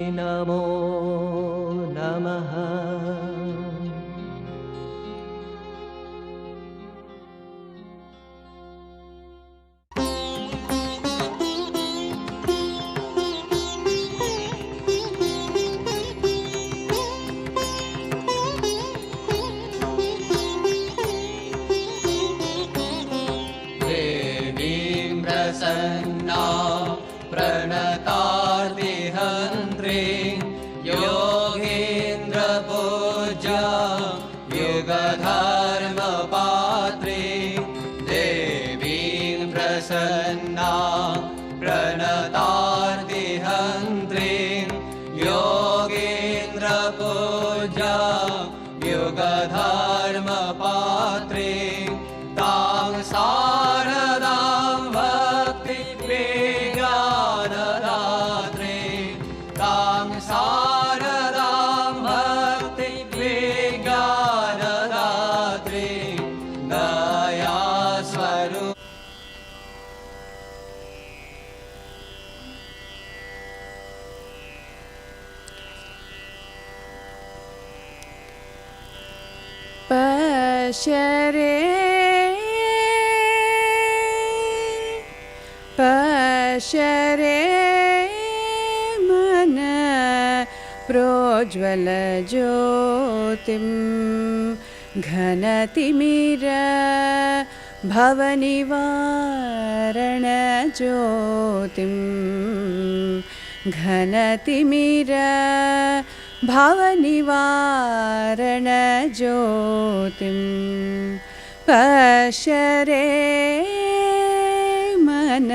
नमो नमः। देवीं प्रसन्ना प्रणतार्तिहन्त्री योगेन्द्रपूज्या युगधर्मपात्री। देवीं प्रसन्ना प्रणतार्तिहन्त्री योगेन्द्रपूज्या युगधर्मपात्री। तां शारदां भक्तिविज्ञानदात्री। तां शारदां भक्तिविज्ञानदात्री। दयास्वरूप पश्यरे पश्यरे मन प्रोज्वल ज्योतिं घनतिमिर भवनिवारण ज्योतिं घनतिमिर भवनिवारण ज्योतिं पश्यरे मन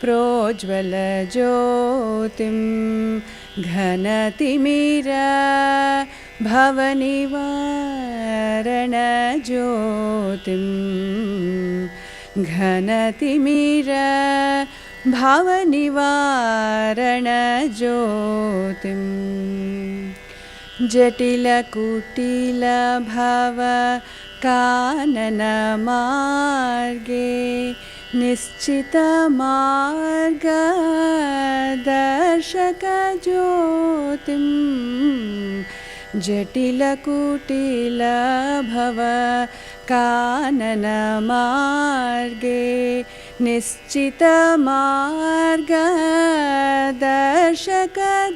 प्रोज्वल ज्योतिं घनतिमिर भवनिवारण ज्योतिं घनतिमिर भवनिवारण ज्योतिं जटिलकुटिल भव कानन मार्गे निश्चित मार्गदर्शक ज्योतिं जटिलकुटिल भव कानन मार्गे निश्चित मार्गदर्शक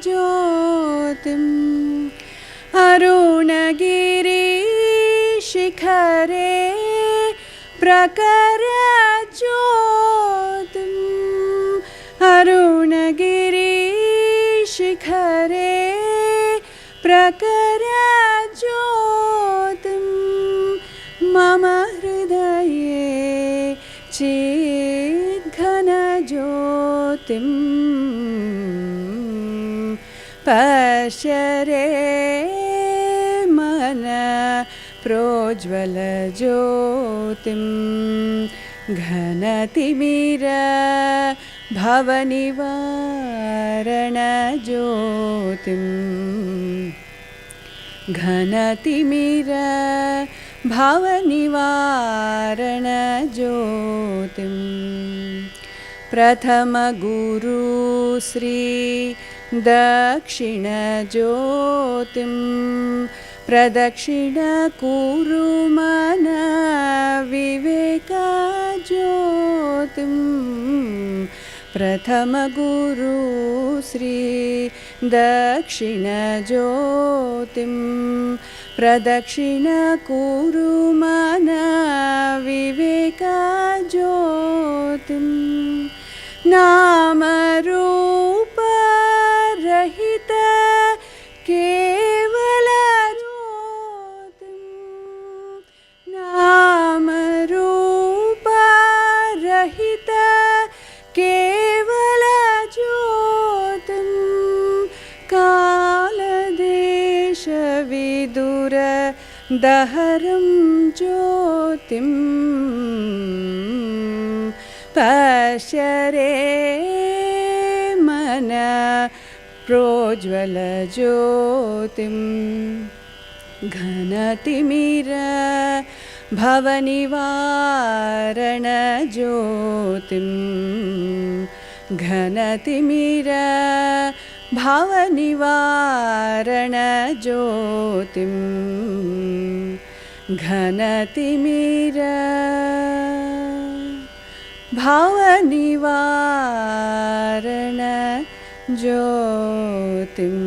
ज्योतिम् अरुणगिरि शिखरे प्रकर ज्योतिम् अरुणगिरि शिखरे प्रकर ज्योतिं मम हृदये चिद्घन ज्योतिं पश्यरे मन प्रोज्वल ज्योतिं घनतिमिर भवनिवारण ज्योतिं घनतिमिर भवनिवारण ज्योतिं प्रथम गुरु श्री दक्षिण ज्योतिं प्रदक्षिण कुरु मन विवेक ज्योतिं प्रथम गुरु श्री दक्षिण ज्योतिं प्रदक्षिण कुरु मन विवेक ज्योतिं नाम रूप रहित केवल ज्योतिं नाम रूप रहित केवल ज्योतिं कालदेश विदुर दहरं ज्योतिं पश्यरे मन प्रोज्वल ज्योतिं घनतिमिर भवनिवारण ज्योतिं घनतिमिर भावनिवारणज्योतिं घनतिमिर भावनिवारणज्योतिम्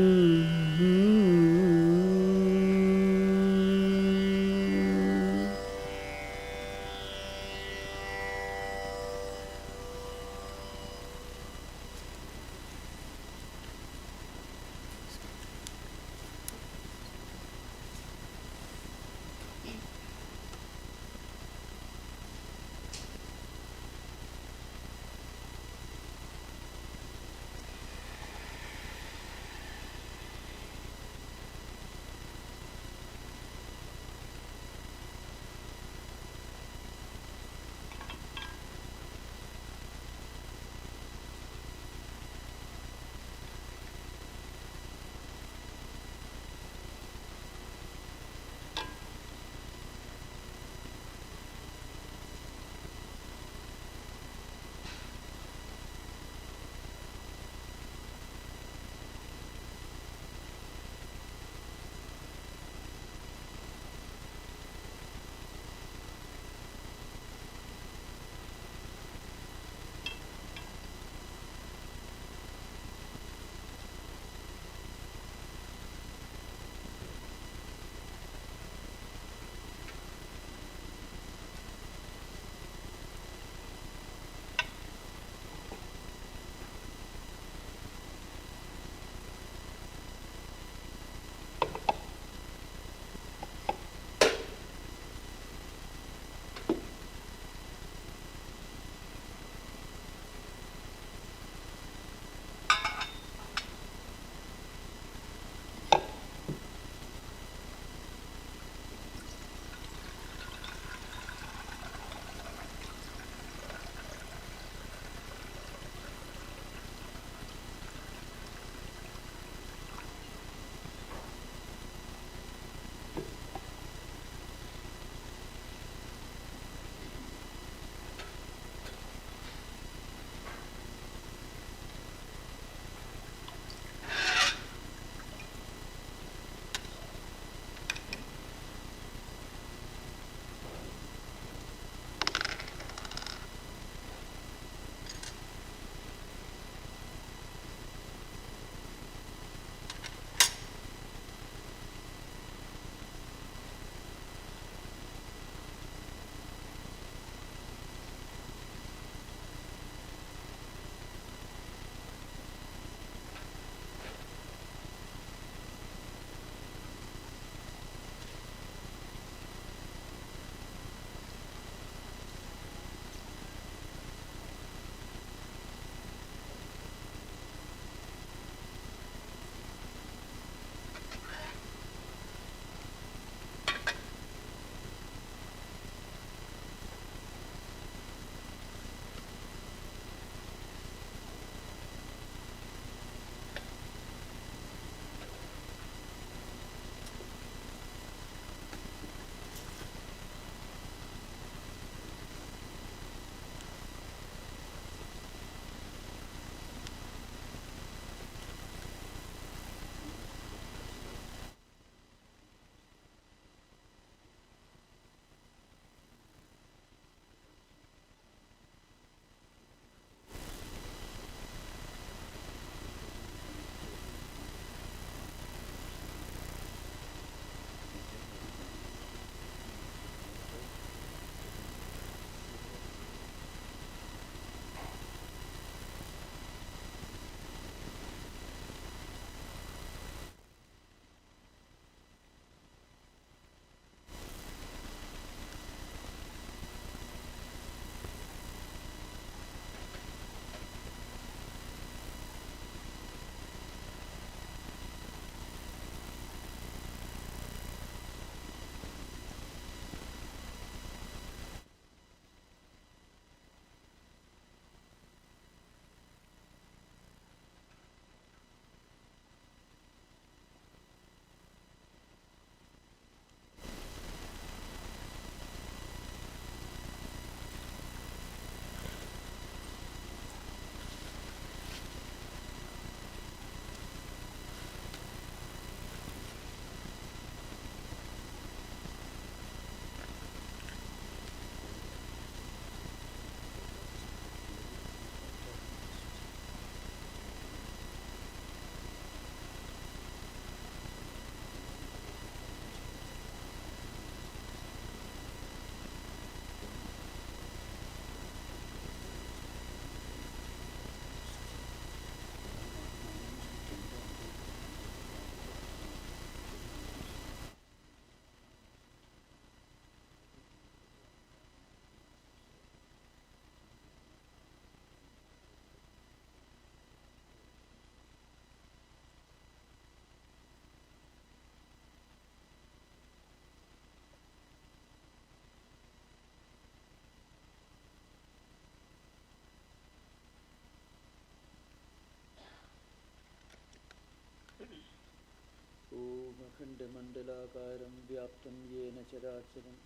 अखण्डमण्डलाकारं व्याप्तं येन चराचरं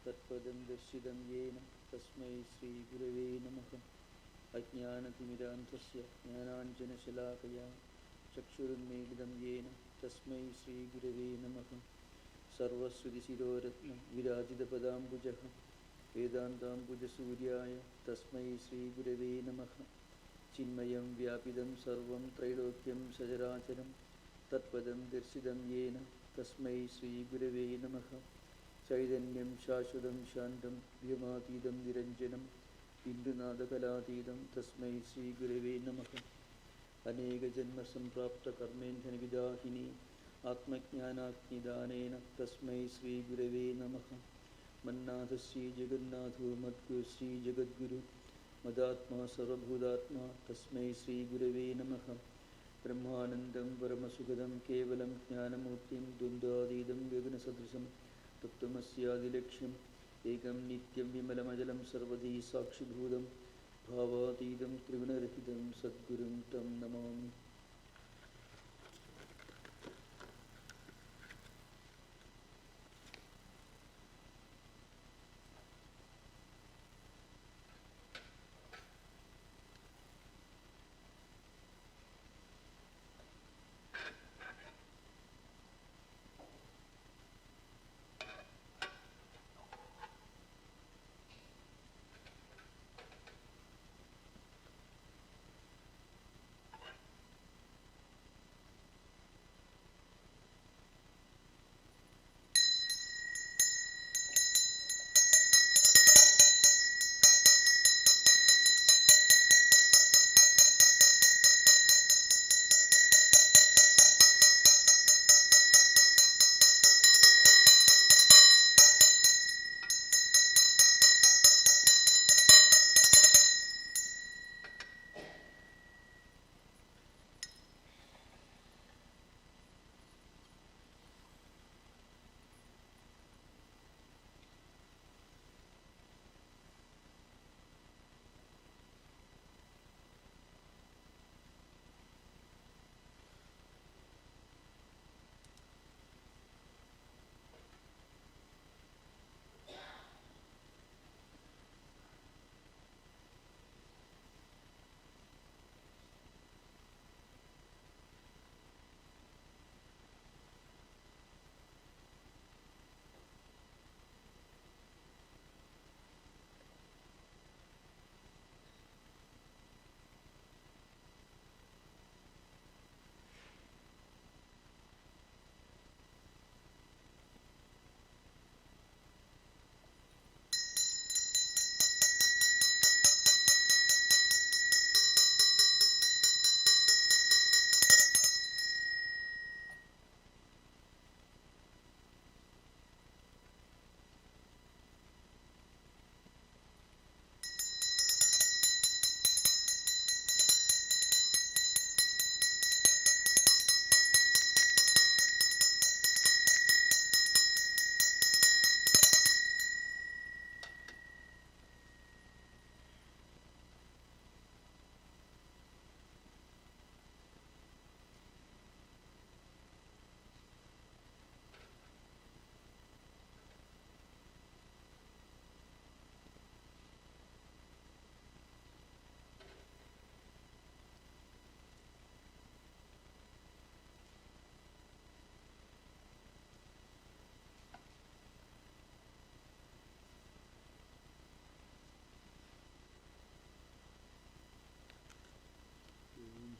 तत्पदं दर्शितं येन तस्मै श्रीगुरवे नमः। अज्ञानतिमिरान्धस्य ज्ञानाञ्जनशलाकया चक्षुरुन्मीलितं येन तस्मै श्रीगुरवे नमः। सर्वश्रुतिशिरोरत्नं विराजितपदाम्बुजः वेदान्ताम्बुजसूर्याय तस्मै श्रीगुरवे नमः। चिन्मयं व्यापिदं सर्वं त्रैलोक्यं सचराचरं तत्पदं दर्शितं येन तस्मै श्रीगुरवे नमः। चैतन्यं शाश्वतं शान्तं व्योमातीतं निरञ्जनं बिन्दुनादकलातीतं तस्मै श्रीगुरवे नमः। अनेकजन्मसम्प्राप्तकर्मेन्धनविदाहिनी आत्मज्ञानाग्निदानेन तस्मै श्रीगुरवे नमः। मन्नाथ श्रीजगन्नाथो मद्गुरु श्रीजगद्गुरु मदात्मा सर्वभूतात्मा तस्मै श्रीगुरवे नमः। ब्रह्मानन्दं परमसुखदं केवलं ज्ञानमूर्तिं द्वन्द्वातीतं गगनसदृशं तत्त्वमस्यादिलक्ष्यम् एकं नित्यं विमलमजलं सर्वधी साक्षिभूतं भावातीतं त्रिगुणरहितं सद्गुरुं तं नमामि।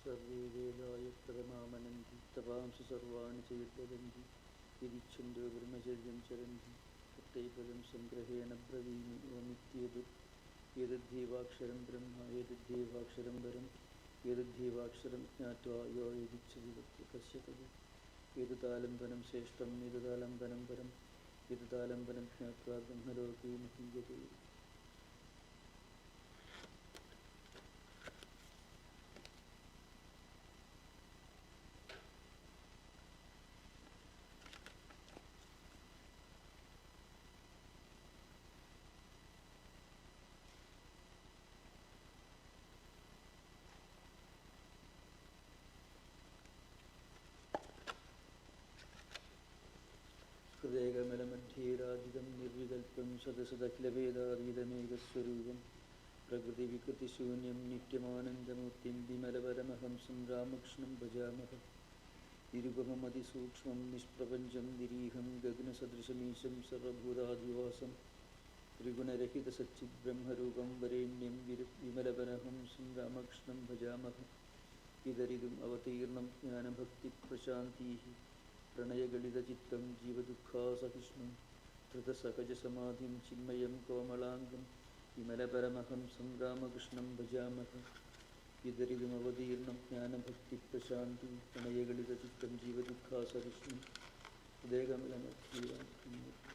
सर्वे वेदाय प्रथमामनन्ति तपांसि सर्वाणि च यद्वदन्ति यदिच्छन्तो ब्रह्मचर्यं चरन्ति तत्ते पदं सङ्ग्रहेण ब्रवीमि एतद्धेवाक्षरं ब्रह्म एतद्धेवाक्षरं वरम् एतद्धेवाक्षरं ज्ञात्वा यो यदिच्छति तस्य तद् एतदालम्बनं श्रेष्ठम् एतदालम्बनं परम् एतदालम्बनं ज्ञात्वा ब्रह्मलोके महीयते। ഹൃദയകമലമധ്യേരാജിതം നിർവികൽപ്പം സദസദഖിലവേദാതീതമേകസ്വരൂപം പ്രകൃതിവികൃതിശൂന്യം നിത്യമാനന്ദമൂർത്തിം വിമലപരമഹംസം രാമകൃഷ്ണം ഭജാമഹ. നിരുപമമതിസൂക്ഷ്മം നിഷ്പ്രപഞ്ചം നിരീഹം ഗഗനസദൃശമീശം സർവഭൂതാധിവാസം ത്രിഗുണരഹിതസച്ചിദ്ബ്രഹ്മരൂപം വരേണ്യം വിമലപരഹംസം രാമകൃഷ്ണം ഭജാമഹ. ഇതരിതും അവതീർണം ജ്ഞാനഭക്തിപ്രശാന്തീः പ്രണയഗളിതചിത്തം ജീവദുഃഖാസഹിഷ്ണും ധൃതസഹജസമാധിം ചിന്മയം കോമളാംഗം വിമലപരമഹംസം രാമകൃഷ്ണം ഭജാമഹ. ഇതരിതുമവതീർണം ജ്ഞാനഭക്തിപ്രശാന്തി പ്രണയഗളിതചിത്തം ജീവദുഃഖാസഹിഷ്ണും ഹൃദയകമലമധ്യേരാജിതം.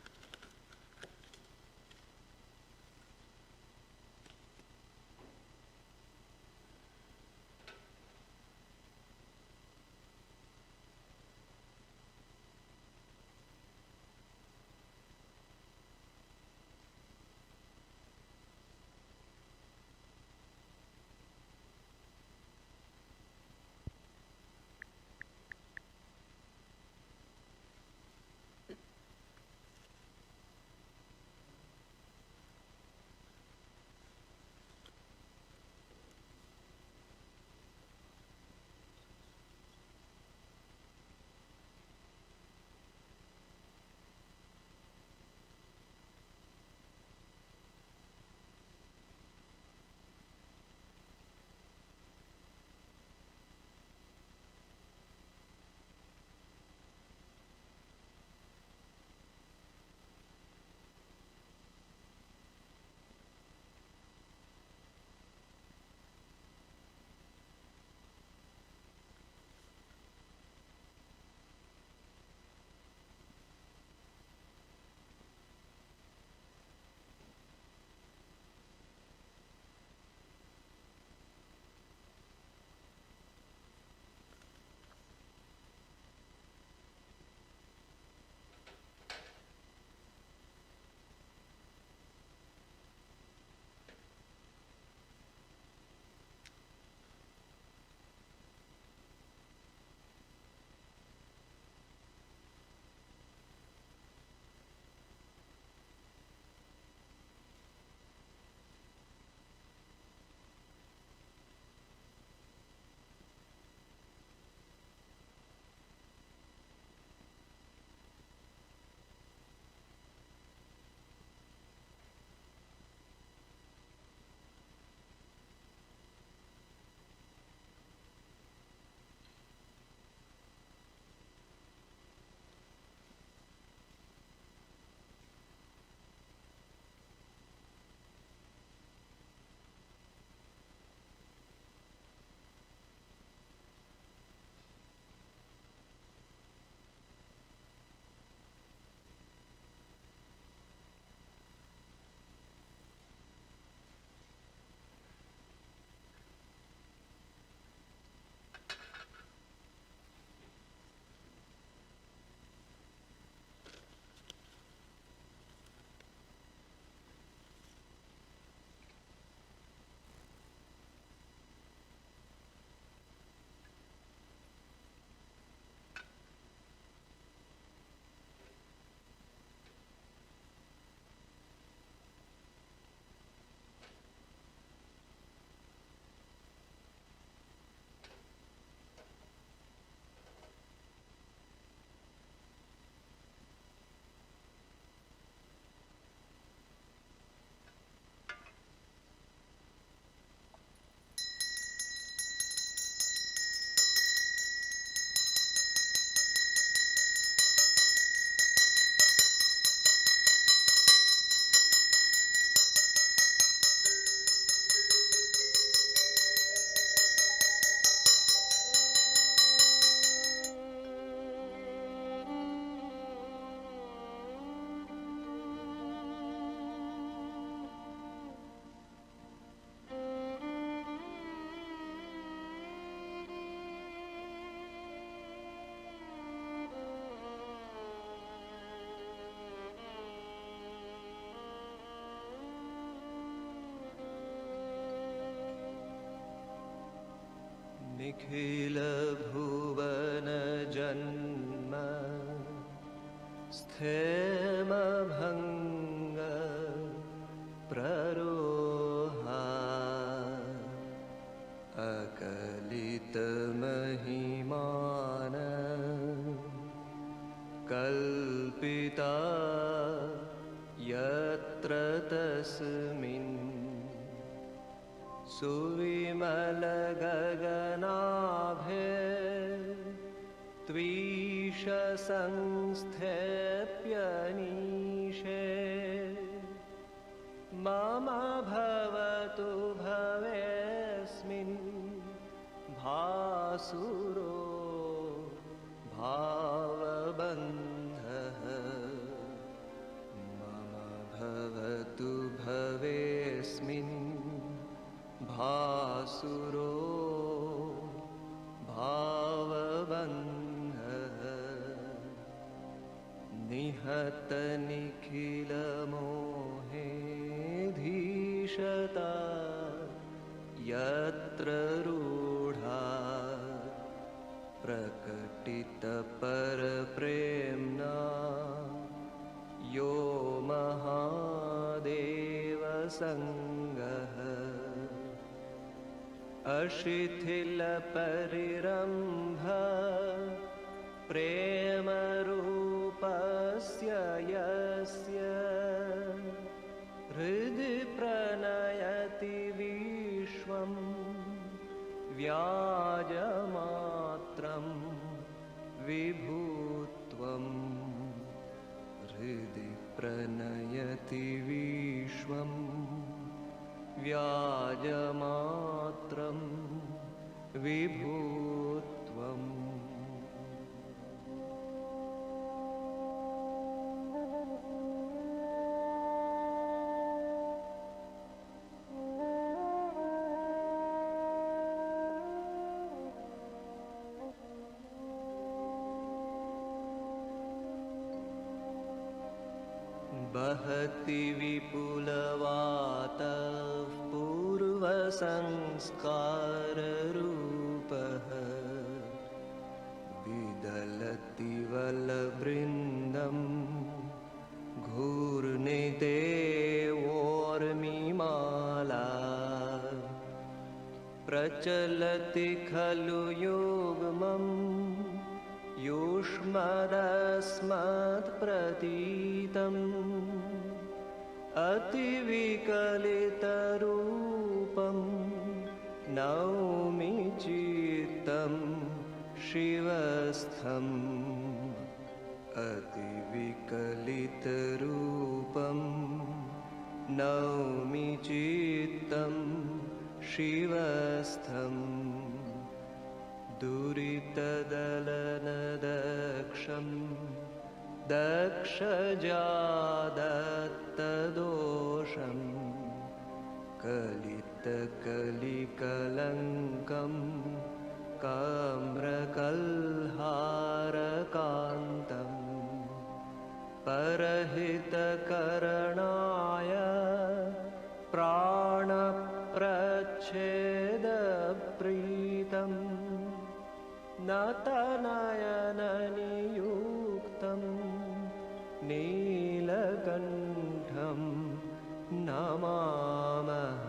निखिल भुवन जन्म स्थेमभङ्ग प्ररोहा अकलितमहिमान कल्पिता यत्र तस्मिन् सुविमलगगनाभे त्वीशसंस्थेप्यनीशे मम भवतु भवेऽस्मिन् भासुरो भावबन्धः मम भवतु भवेऽस्मिन् भासुरो भावबन्धः निहतनिखिलमोहे धीशता यत्र रूढा प्रकटितपरप्रेम्णा यो महादेवसङ्गः अशिथिलपरिरम्भ प्रेमरूपस्य यस्य हृदि प्रणयति विश्वं व्याजमात्रं विभुत्वं हृदि प्रणयति विश्वं व्याजमात्रं विभुत्वम् बहति विपुलवातः पूर्वसंस्काररूपः विदलति वलवृन्दं घूर्णिदेवोर्मिमाला प्रचलति खलु युग्मम् युष्मदस्मत्प्रतीतम् अतिविकलितरूपं नौमि चित्तं शिवस्थम् अतिविकलितरूपं नौमि चित्तं शिवस्थम् दुरितदलनदक्षं दक्षजादत्तदोषं कलितकलिकलङ्कं काम्रकल्हारकान्तं परहितकरणाय प्राणप्रच्छेदप्रीतम् नतनयननियुक्तं नीलकण्ठं नमामः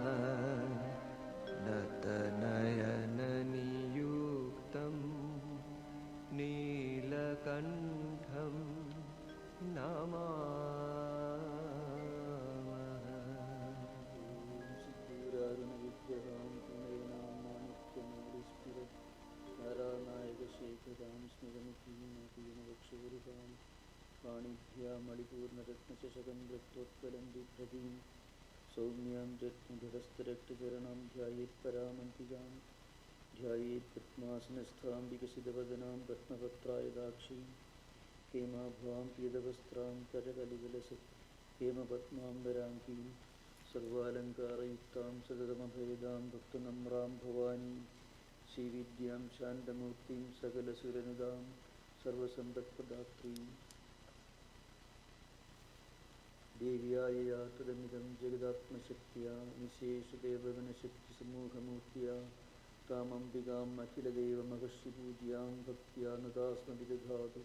नतनयननियुक्तं नीलकण्ठं नमामः नारायणशेखरां स्मितमुखीं पाणिभ्यां मणिपूर्णरत्नचषकं रक्तोत्कलं बिभ्रतीं सौम्यां रत्नघटस्थरक्तचरणां ध्यायेत्परामन्तिजां ध्यायेत्पद्मासनस्थां विकसितवदनां पद्मपत्रायदाक्षीं हेमाभ्वां पीतवस्त्रां करकलिविलसत् हेमपद्माम्बराङ्कीं सर्वालङ्कारयुक्तां सततमभेदां भक्तनम्रां भवानीं श्रीविद्यां शान्तमूर्तिं सकलसुरनुदां सर्वसम्पत्प्रदात्रीं देव्यायया तदमिदं जगदात्मशक्त्या निशेषदेवगणशक्तिसमूहमूर्त्या तामम्बिकाम् अखिलदेवमवश्यपूज्यां भक्त्या नुदास्मविदधातु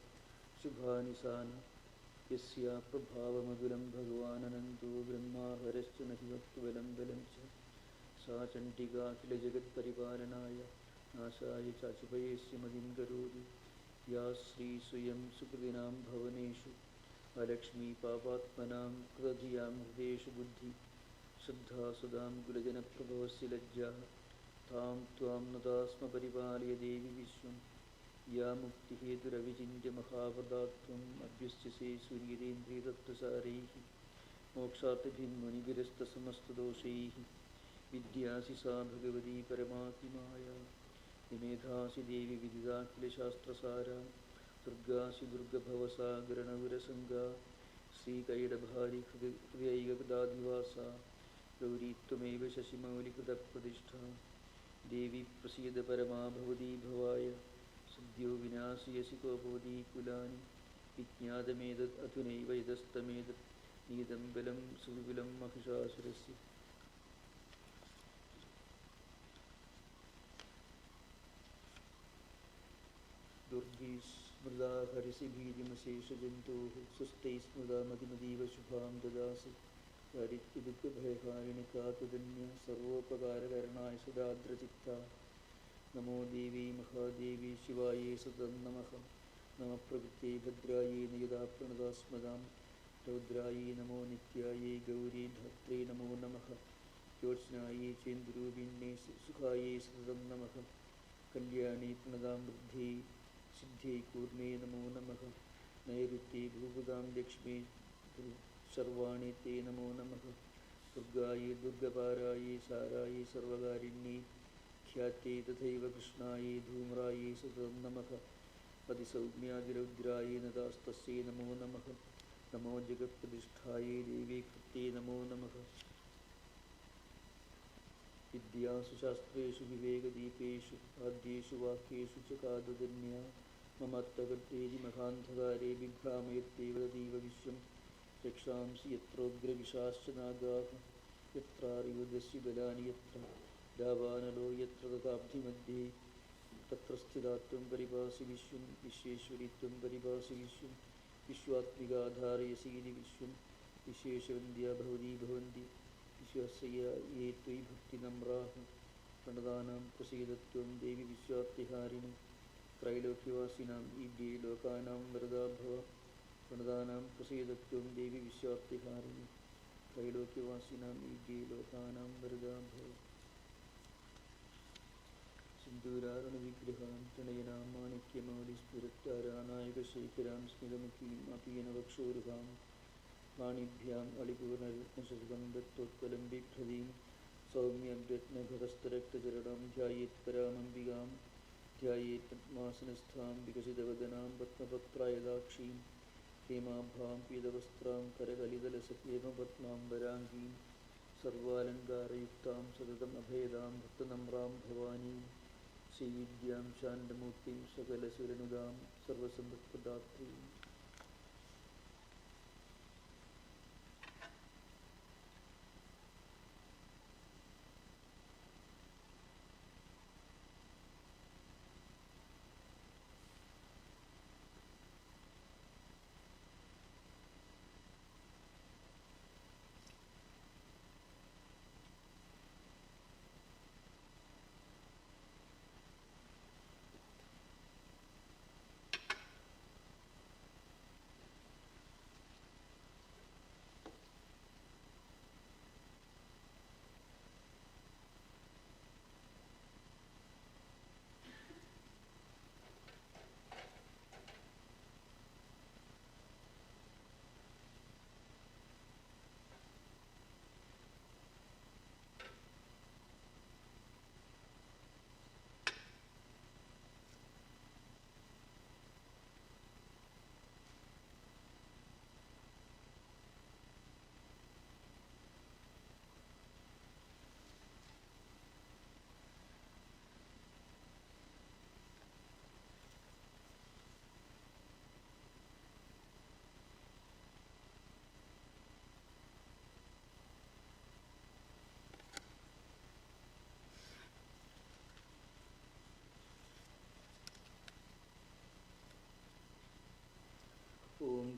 शुभानिशानि यस्या प्रभावमधुरं भगवाननन्दो ब्रह्माहरश्च न हि वक्तुबलं बलं च सा चण्डिका किल जगत्परिपालनाय नाशाय चाचुपयस्य मदिं करोति या श्रीस्वयं सुकृतिनां भवनेषु अलक्ष्मीपापात्मनां कृतधियां हृदेषु बुद्धि श्रद्धा सुधां कुलजनप्रभवस्य लज्जा तां त्वां नता स्म परिपालय देवि विश्वं या मुक्तिहेतुरविचिन्त्य महाव्रतात्वम् अभ्यस्यसे सूर्येन्द्रियतत्त्वसारैः मोक्षार्थिभिर्मुनिभिरस्तसमस्तदोषैः विद्यासि सा भगवती परमापि माया निमेधासि देवि विदिता किल शास्त्रसारा दुर्गासि दुर्गभवसागरणविरसङ्गा श्रीकैडभारि हृदयैकदाधिवासा गौरी त्वमेव शशिमौलिकृतप्रतिष्ठा देवी प्रसीद परमा भवती भवाय सद्यो विनाशयसि कोपवती कुलानि विज्ञातमेतद् अधुनैव यतस्तमेतत् नीदं बलं सुविपुलं महिषासुरस्य दुर्गी स्मृदा हरिसि भीतिमशेषजन्तोः सुस्थैः स्मृदा मतिमतीव शुभां ददासि दारिद्र्यदुःखभयहारिणिका तुदन्या सर्वोपकारकरणाय सदाद्रचित्ता नमो देवी महादेवी शिवायै सतं नमः नमः प्रकृत्यै भद्रायै नियदा प्रणदा स्मदां रौद्रायै नमो नित्यायै गौरी धात्रे नमो नमः ज्योत्स्नायै चेन्दुरूपिण्यै सुखायै सततं नमः कल्याणी प्रणदां वृद्ध्यै सिद्ध्यै कूर्मे नमो नमः नैऋत्यै भूभुतां लक्ष्मी सर्वाणि ते नमो नमः दुर्गायै दुर्गपारायै सारायै सर्वकारिण्यै ख्यात्यै तथैव कृष्णायै धूम्रायै सततं नमः पतिसौम्यादिरौद्रायै नदास्तस्यै नमो नमः नमो जगत्प्रतिष्ठायै देवी कृत्यै नमो नमः विद्यासु शास्त्रेषु विवेकदीपेषु आद्येषु वाक्येषु च कादुदन्या ममत्तकृत्येति महान्धकारे बिभ्रामयत्येव तदेव विश्वं रक्षांसि यत्रोग्रविशाश्च नागाः यत्रार्युदस्य बलानि यत्र दावानलो यत्र तथाब्धिमध्ये तत्र स्थिता त्वं परिभासि विश्वं विश्वेश्वरि त्वं परिभासि विश्वं विश्वात्मिका धारयसीति विश्वं विशेषवन्द्या भवती भवन्ति विश्वस्य ये त्वयि भक्तिनम्राः प्रणदानां प्रसीदत्वं देवि विश्वार्तिहारिणि त्रैलोक्यवासिनाम् ईड्ये लोकानां वरदा भव प्रणदानां प्रसीदत्वं देवि विश्वार्तिहारिणि त्रैलोक्यवासिनाम् ईड्ये लोकानां वरदा भव सिन्दूरारुणविग्रहां प्रणयनां माणिक्यमौलिस्फुरत्तारानायकशेखरां स्मितमुखीम् अपीनवक्षोरुहां वाणिभ्याम् अलिपूर्णरत्नशतकं दत्तोत्पलं बिभ्रतीं सौम्यव्यत्नघटस्थरक्तचरणां ध्यायेत्परामम्बिकां ध्यायेत् पद्मासनस्थां विकसितवदनां पद्मपत्रायदाक्षीं हेमाभां पीतवस्त्रां करकलितलसहेमपद्माम्बराङ्गीं सर्वालङ्कारयुक्तां सततम् अभेदां भक्तनम्रां भवानीं श्रीविद्यां शान्तमूर्तिं सकलसुरनुदां सर्वसम्पत्प्रदात्रीम्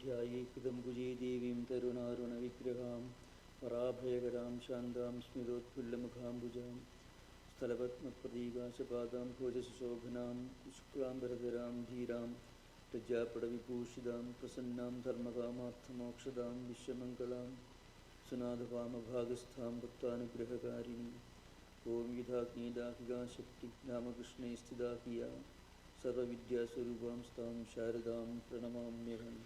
ध्यायेकृतं कुजे देवीं तरुणारुणविग्रहां वराभयकरां शान्तां स्मिरोत्फुल्लमुखाम्बुजां स्थलपद्मप्रदीकाशपादां भोजशोभनां शुक्लाम्बरधरां धीरां प्रज्ञापटविभूषितां प्रसन्नां धर्मकामार्थमोक्षदां विश्वमङ्गलां सुनाथवामभागस्थां भक्तानुग्रहकारिणी ॐ यथाग्नेदाहिका शक्ति रामकृष्णे स्थिता किया सर्वविद्यास्वरूपां स्तां शारदां प्रणमाम्यहम्.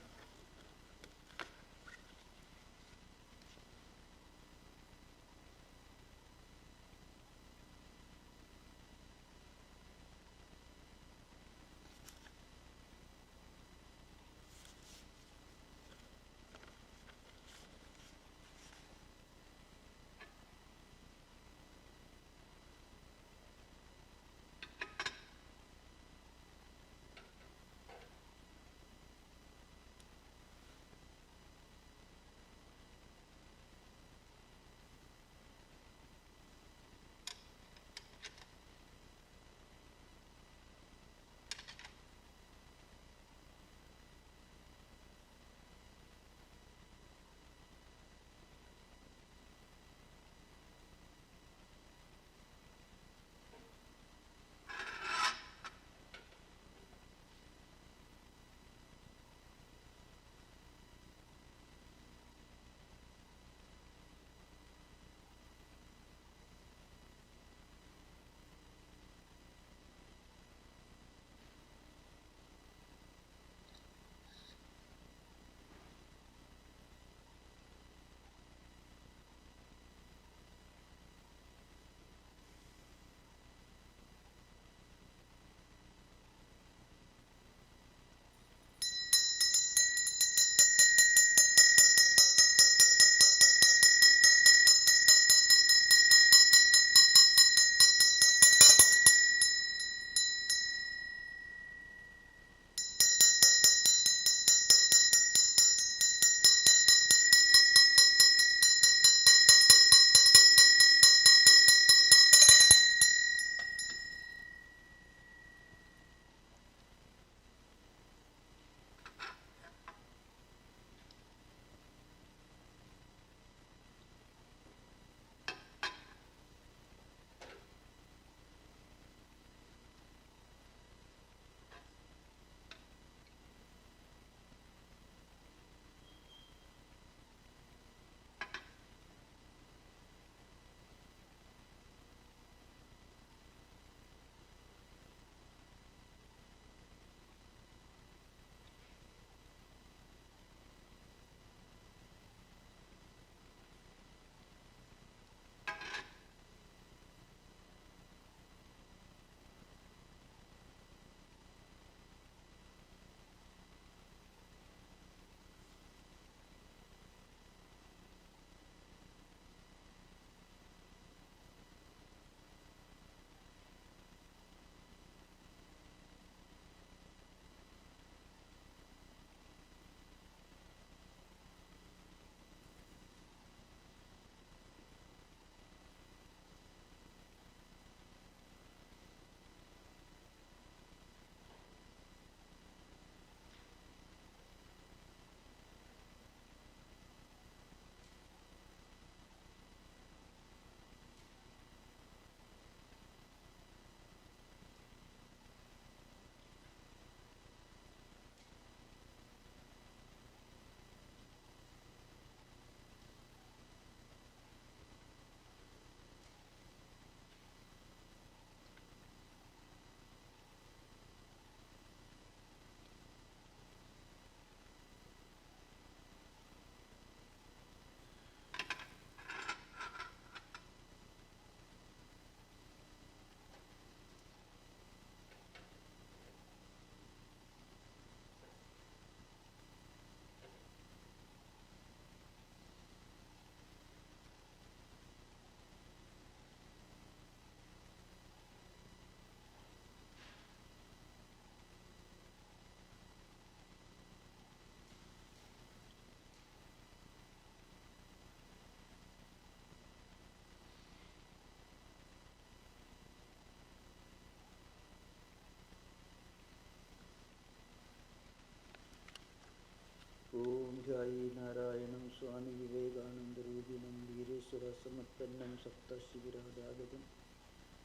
ध्याये नारायणं स्वामी विवेकानन्दरूपिणं वीरेश्वरसमुत्पन्नं सप्तशिविरादागतं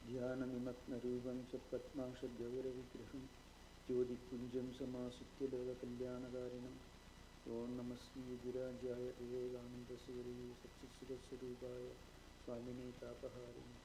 ध्याननिमग्नरूपं सत्पद्मांशद्गौरविग्रहं ज्योतिपुञ्जं समाश्रित्य लोककल्याणकारिणम् ॐ नमः श्रीविराजाय विवेकानन्दसूरये सच्चित्सुखस्वरूपाय स्वामिने तापहारिणे.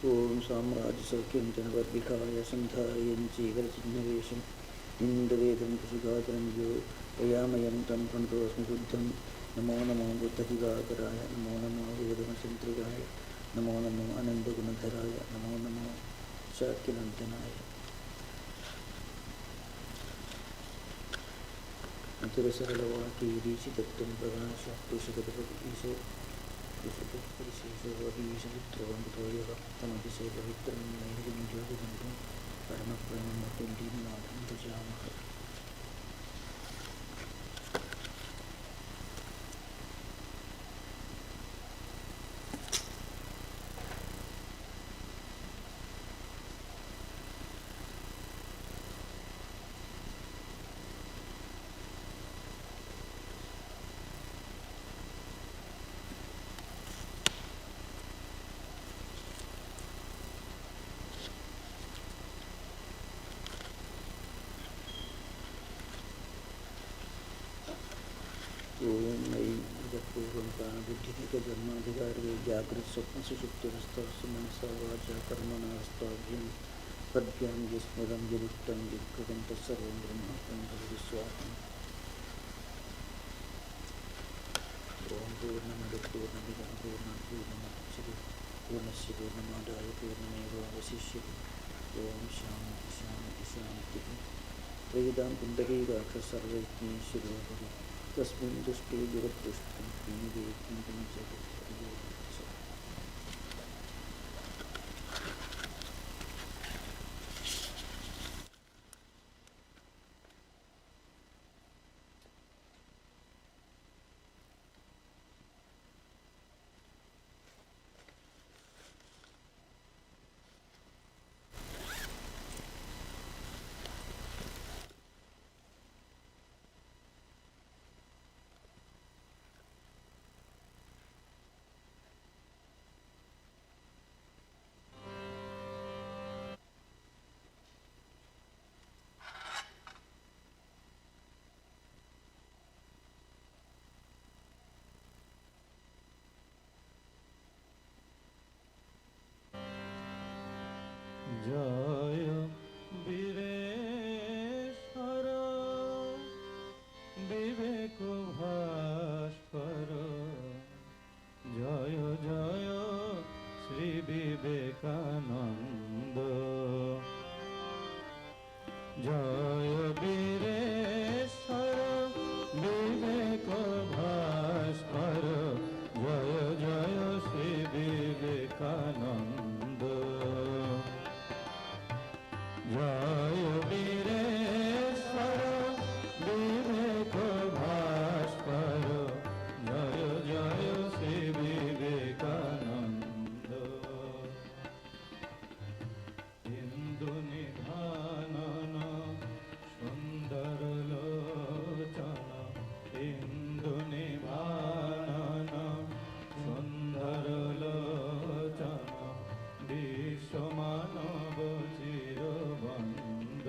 ॐ साम्राज्यसौख्यं जनवर्विकाय सन्धारयं चीवरचिह्नवेशम् इन्दवेदं कुशुगाचरं यो वयामयं तं प्रणतोऽस्मि बुद्धं नमो नमो बुद्धदिवाकराय नमो नमो वेदमचन्द्रिकाय नमो नमो आनन्दगुणधराय नमो नमो शाक्यनन्दनाय मधुरसरलवाक्यैरीचितत्त्वं प्रकाशपुरुषगतपतिशो विशुद्धपरिशेषोऽपीशपुत्रवन्तोयः तमतिशयपवित्रं नैर्गुण्योगजन्तं परमप्रणमकुण्डीं नाथं भजामः ओम ऐं जगत्पूर्वं प्राणबुद्धिकजन्माधिकारे जागृत्स्वप्नसुषुप्तिरस्तस्य मनसा वाचा कर्मणा हस्ताभ्यां पद्भ्यां यस्मदं यदुक्तं यत्कृतं तत्सर्वं ब्रह्मार्पणं भवति स्वाहा ओम पूर्णमदः पूर्णमिदं पूर्णात् पूर्णमुदच्यते पूर्णस्य पूर्णमादाय पूर्णमेवावशिष्यते ओम शान्ति शान्ति शान्तिः वेदां पुण्डरीकाक्ष सर्वज्ञेश्वरो भव तस्मिन् दुष्टे जगत्तुष्टं वेदान्तं जगत् জয় বীরেশ্বর বিবেক ভাস্কর জয় জয় শ্রী বিবেকানন্দ জয় বীরেশ্বর বিবেক ভাস্কর জয় জয় শ্রী বিবেকানন্দ জয় বীরেশ্বর বিবেক ভাস্কর জয় জয় শ্রী বিবেকানন্দ হিন্দু নিধানন সুন্দর লোচন হিন্দু নিধানন সুন্দর লোচন বিশ্ব মানব চিরবন্দ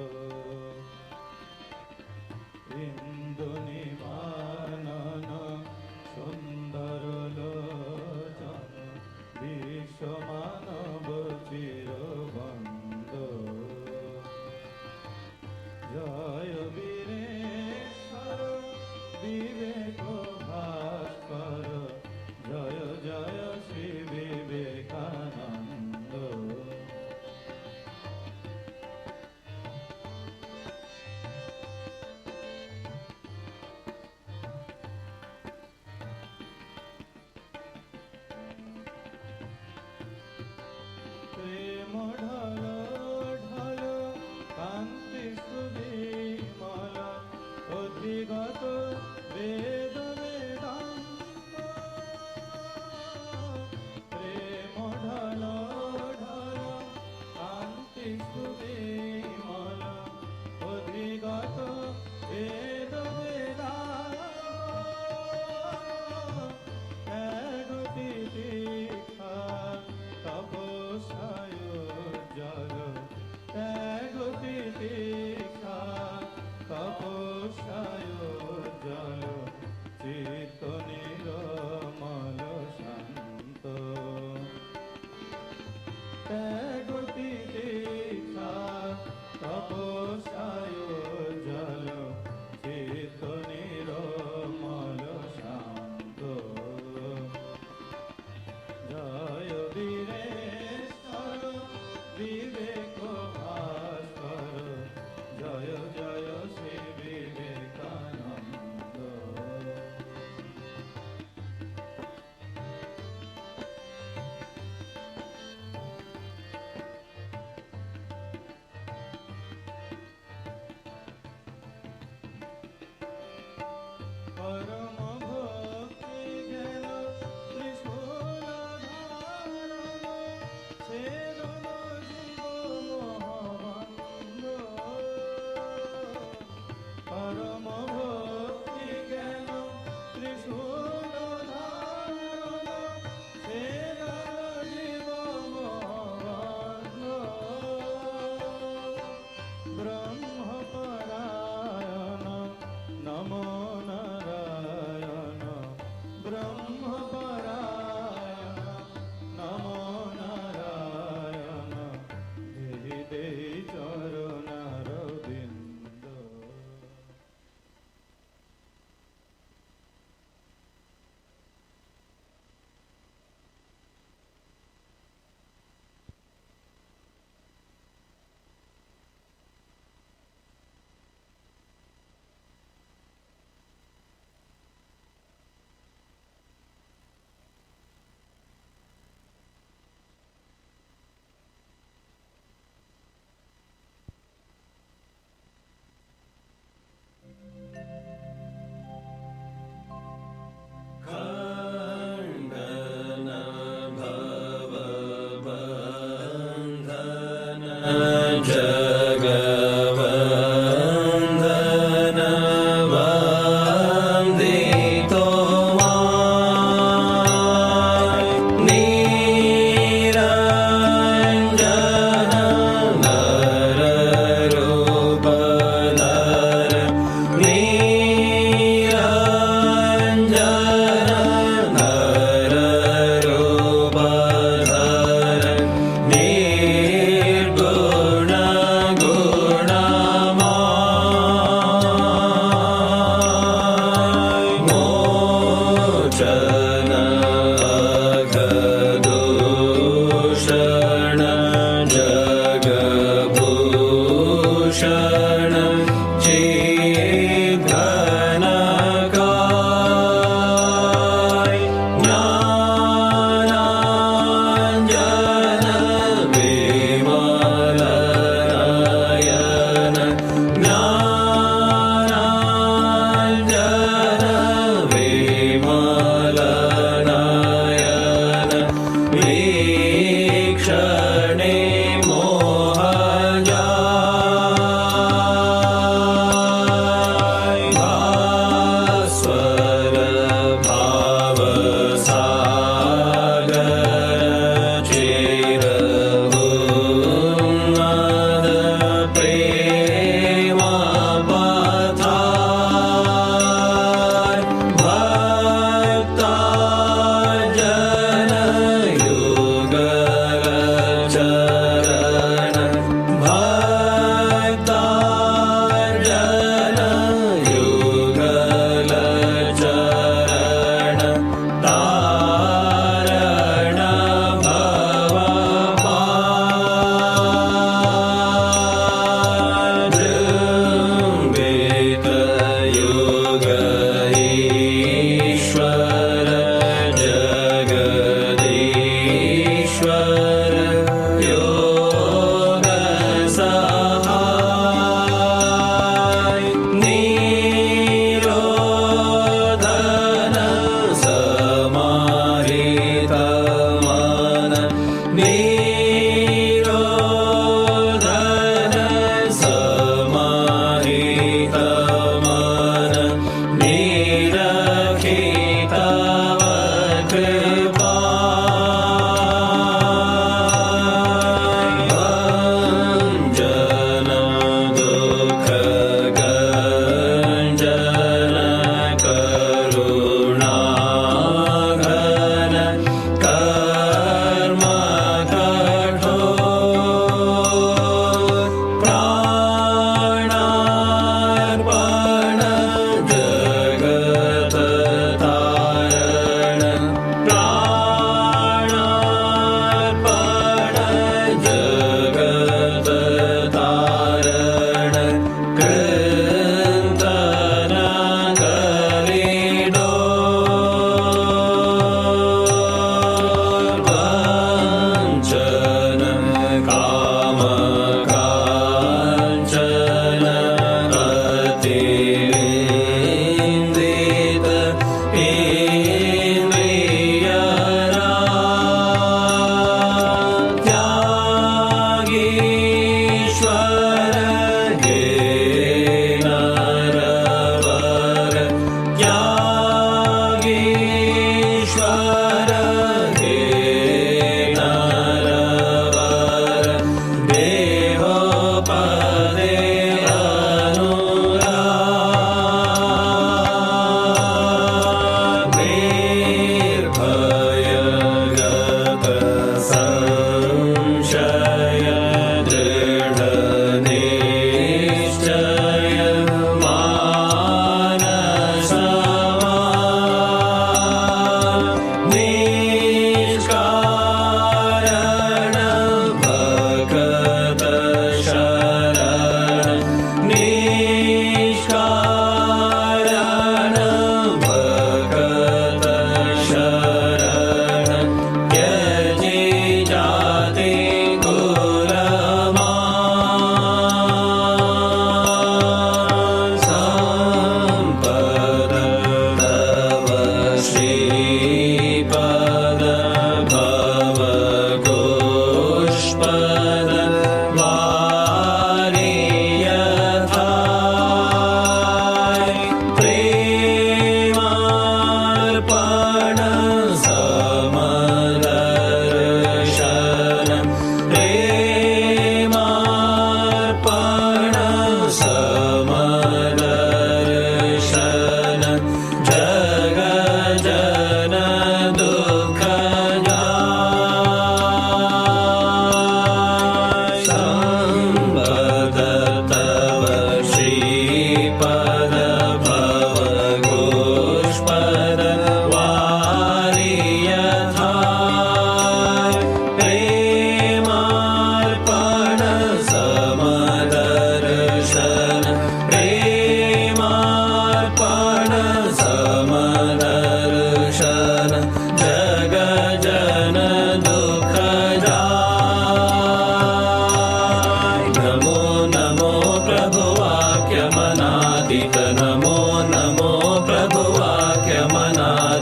হিন্দু নিবানন সুন্দর লোচন বিশ্ব মানব চিরবন্দ জয় বীরেশ্বর বিবেক ভাস্কর জয় জয় শ্রী বিবেকানন্দ প্রেম ঢল ঢল কান্তি সুবিমল অধিগত বেদ বেদান্ত প্রেম ঢল ঢল কান্তি সুবিমল অধিগত বেদ বেদান্ত দুটি দীক্ষা তপসায়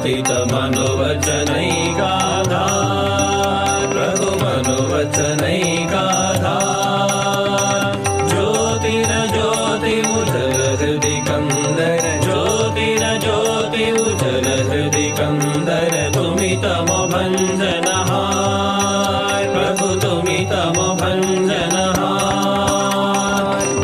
ज्योतित मनोवचनैकाधार प्रभु मनोवचनैकाधार ज्योतिर्ज्योति उज्जल हृदि कंदर ज्योतिर्ज्योति उज्जल हृदि कंदर तुमि तम भंजनहार प्रभु तुमि तम भंजनहार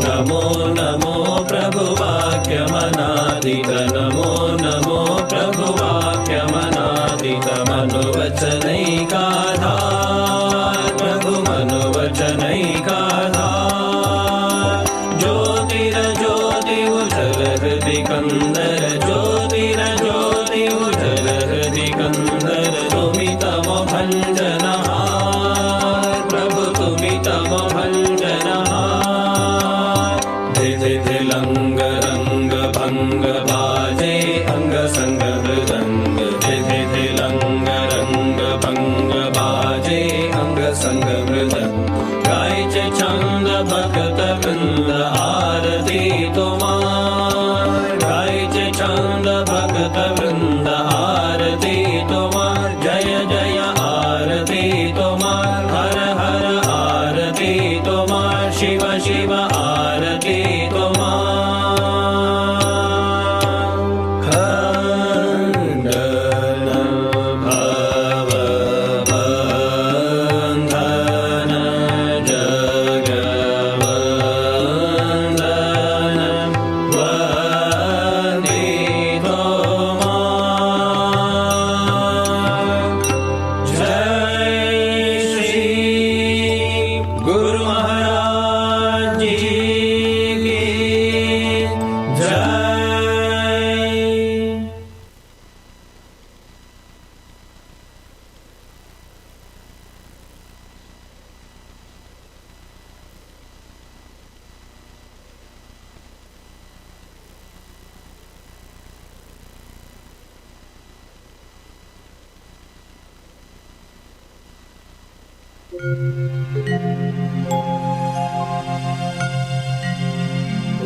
नमो नमो प्रभु वाक्यमनादित नमो नमो प्रभु वाक्यमनादित मनोवचनैकाधार प्रभु मनोवचनैकाधार ज्योतिर्ज्योति उज्जल हृदि कंदर ज्योतिर्ज्योति उज्जल हृदि कंदर तुमि तम भंजनहार प्रभु तुमि तम भंजनहार धिधि लंग रंग भंग बाजे अंग संग मृदंग धिधि लंग रंग भंग बाजे अंग संग मृदंग गायचे छंद भक्त वृंद आरती तुम्हार गायचे छंद भक्त वृंद आरती तुम्हार जय जय आरती तुम्हार हर हर आरती तुम्हार शिव शिव आरती तुम्हार खंडन भव बंधन जगवंदन वंदे तुम्हार जय श्री गुरु महाराज जी की जय।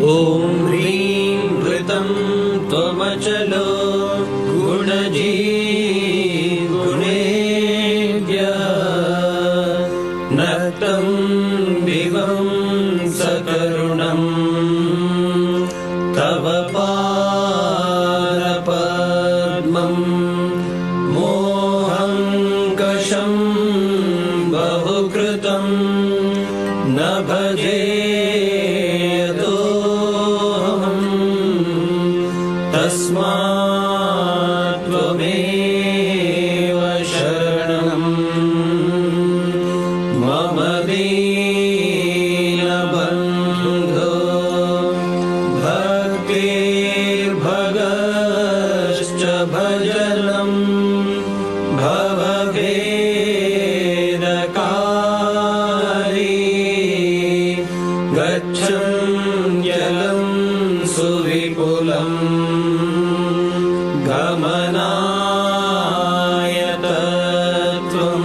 ॐ ह्रीं घृतं त्वमचलो गुणजीवुनेभ्यः नक्तं दिवं सकरुणं तव पादपद्मं मोहं कषं बहुकृतं न भजे तस्मात् त्वमेव शरणं मम दीनबन्धो भक्तिर्भगश्च भजनं भवभेदकारी गच्छन्त्यलं सुविपुलम् गमनाय तत्त्वं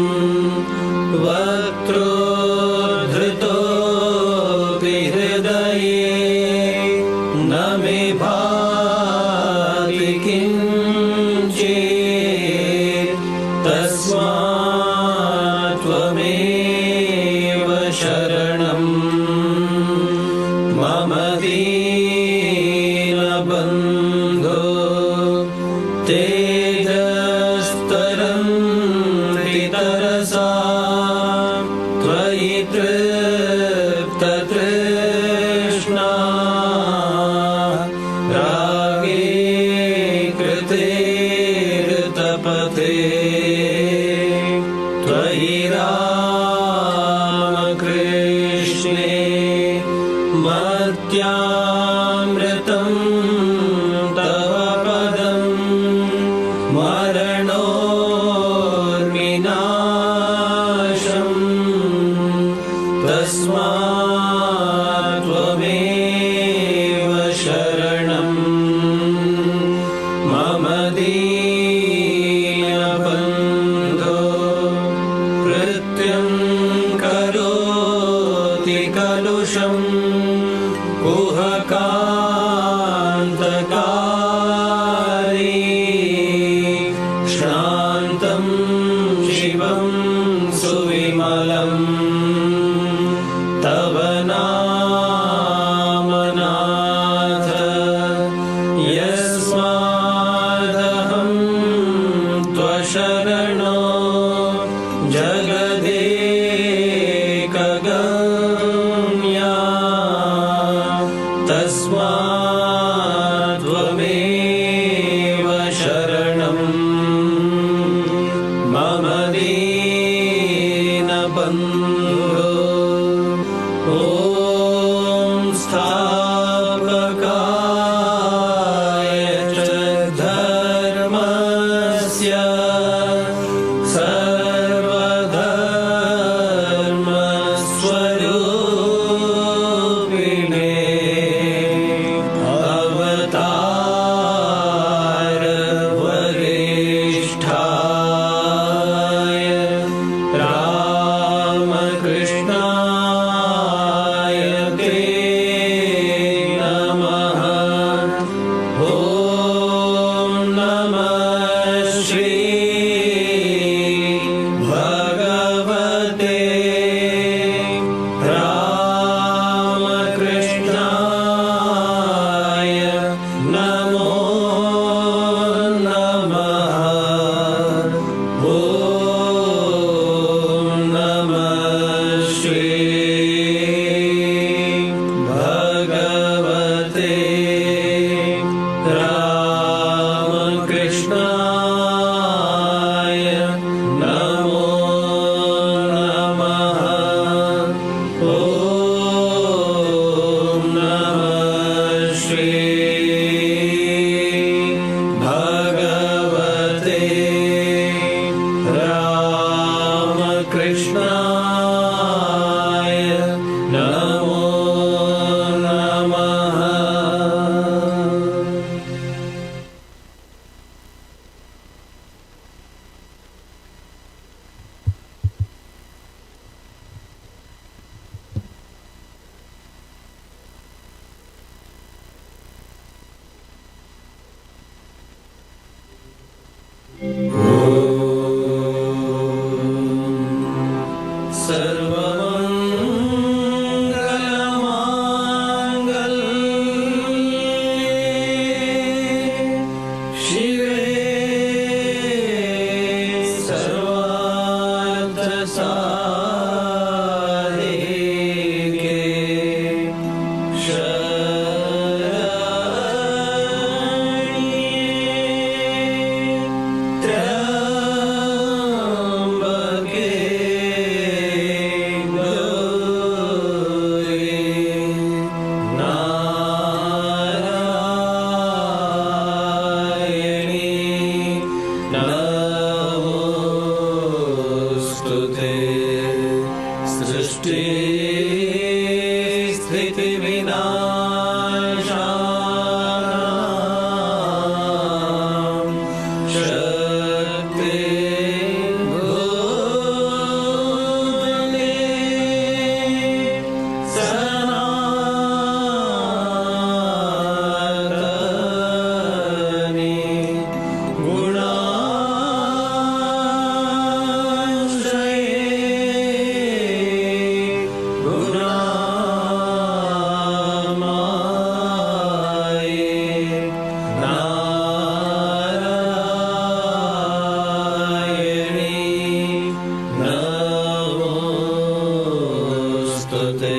वक्त्रोद्धृतोऽपि हृदये न मे भाति किञ्चित् तस्मात् त्वमेव शरणं मम दीनबन्धो तेजस्तरन्ति तरसा त्वयि तृप्ततृष्णा रागे कृते ऋतपथे त्वयि रामकृष्णे मर्त्यामृतं तव पदं मरणोर्विनाशं तस्मात् त्वमेव शरणं मम दीनबन्धो शान्तं शिवं सुविमलम् तव नामनाथ यस्मादहं त्वशरणो जगदेकगम्या तस्माद्त्वमेव शरणं मम दीनबन्धो ॐ स्थापकाय च धर्मस्य सर्वधर्मस्वरूपिणे अवतारवरिष्ठाय रामकृष्णाय ते नमः ॐ नमः श्री भगवते रामकृष्णाय नमो नमः ॐ नमः श्री भगवते रामकृष्णाय नमो नमः ॐ नमः श्री भगवते रामकृष्णाय नमो नमः सर्वमङ्गलमाङ्गल्ये शिवे सर्वार्थसाधिके शरण्ये त्र्यम्बके गौरी नारायणी नमोऽस्तुते सृष्टि स्थितिविनाशानां शक्ते भूते सनातनी गुणाश्रये गुणामाये नारायणी नमोऽस्तुते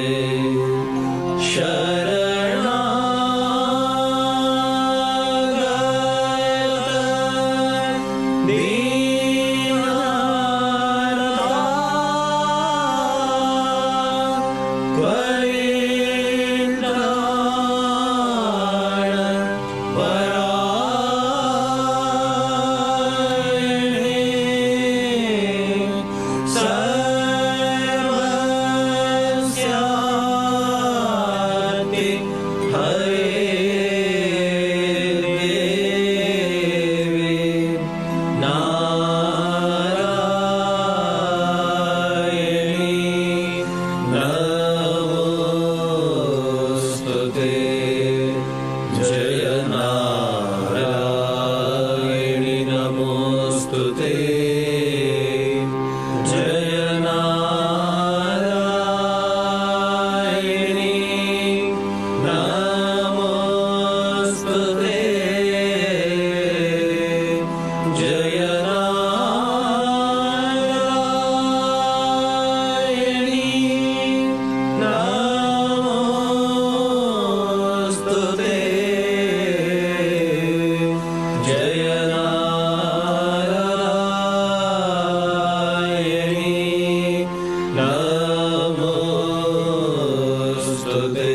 शरणागत जय नारायणि नमोऽस्तु ते जय नारायणी नमोस्तुते जय नारायणी नमोस्तुते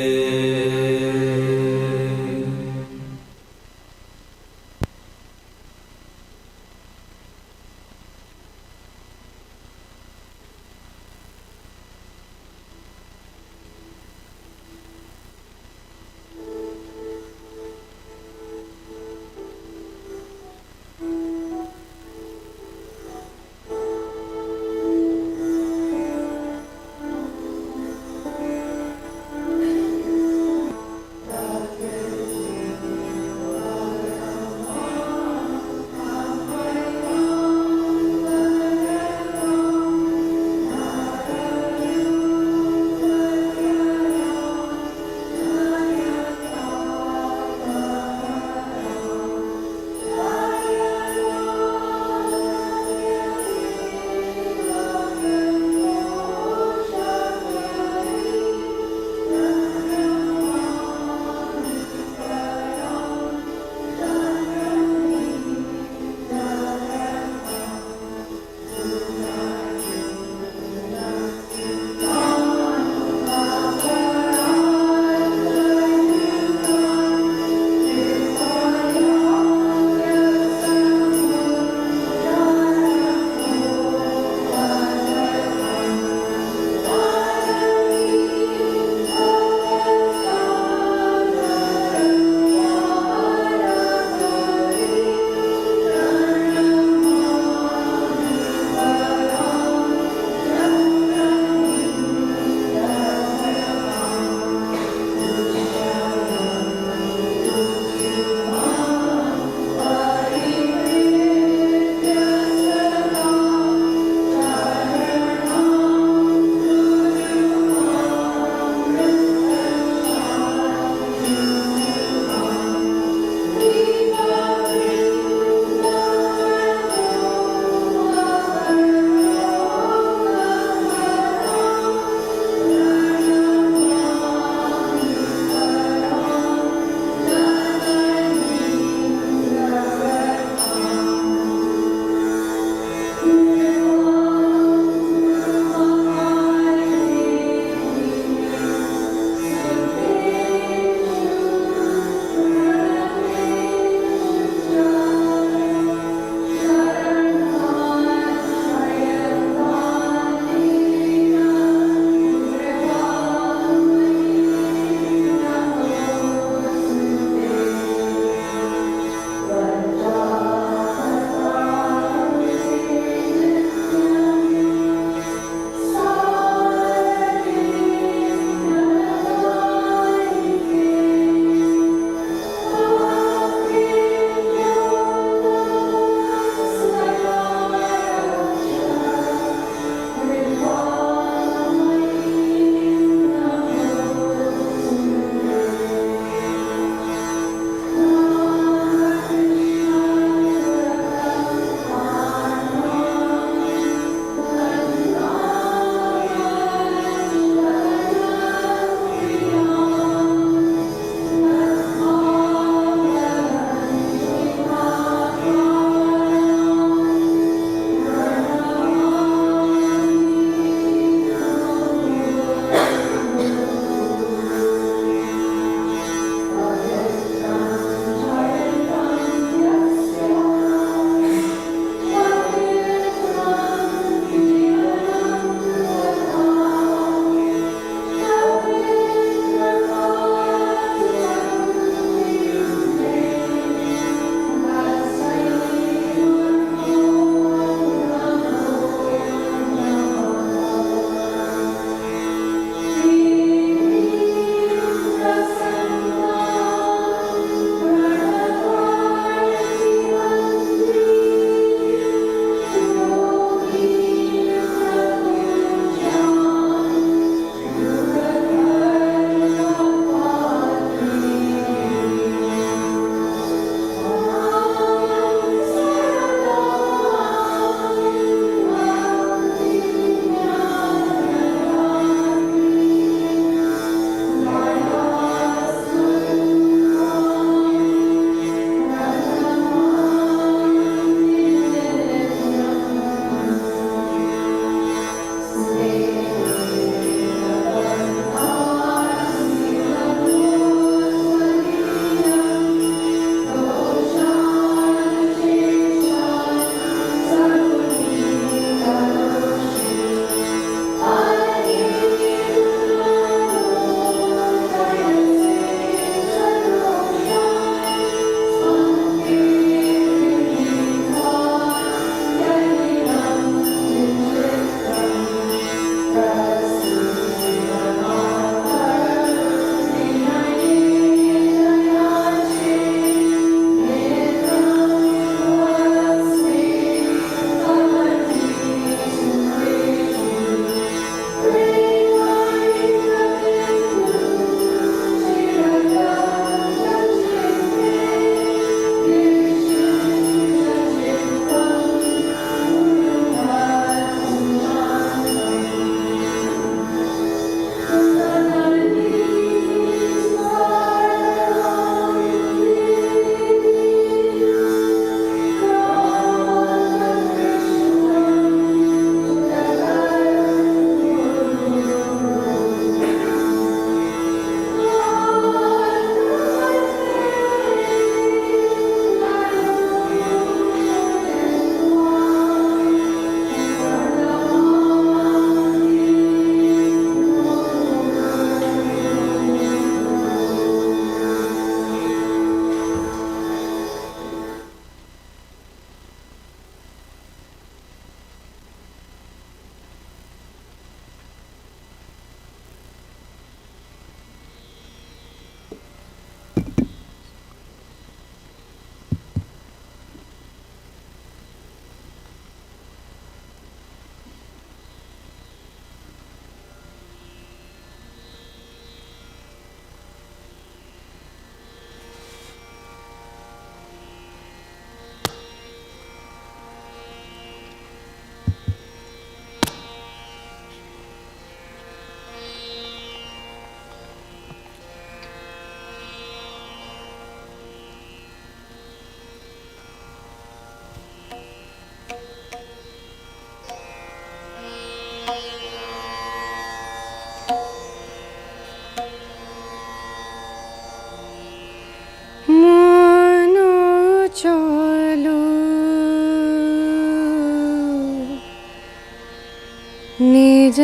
নিজ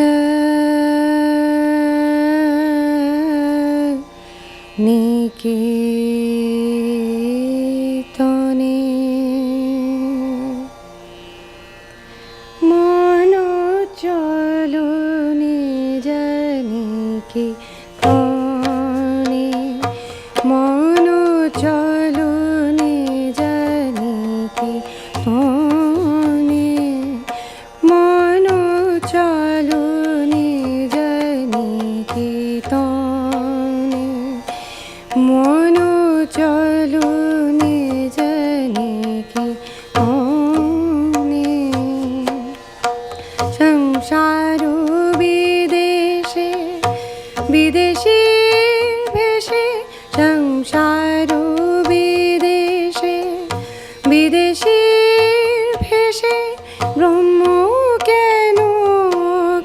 নিকেতনে মন চলো নিজ নিকেতনে মন চলো নিজ নিকেতনে মন চলো নিজ নিকেতনে মন চলো নিজ নিকেতনে সংসার বিদেশে বিদেশি ভেসে সংসার বিদেশে বিদেশি ভেসে ব্রহ্ম কেন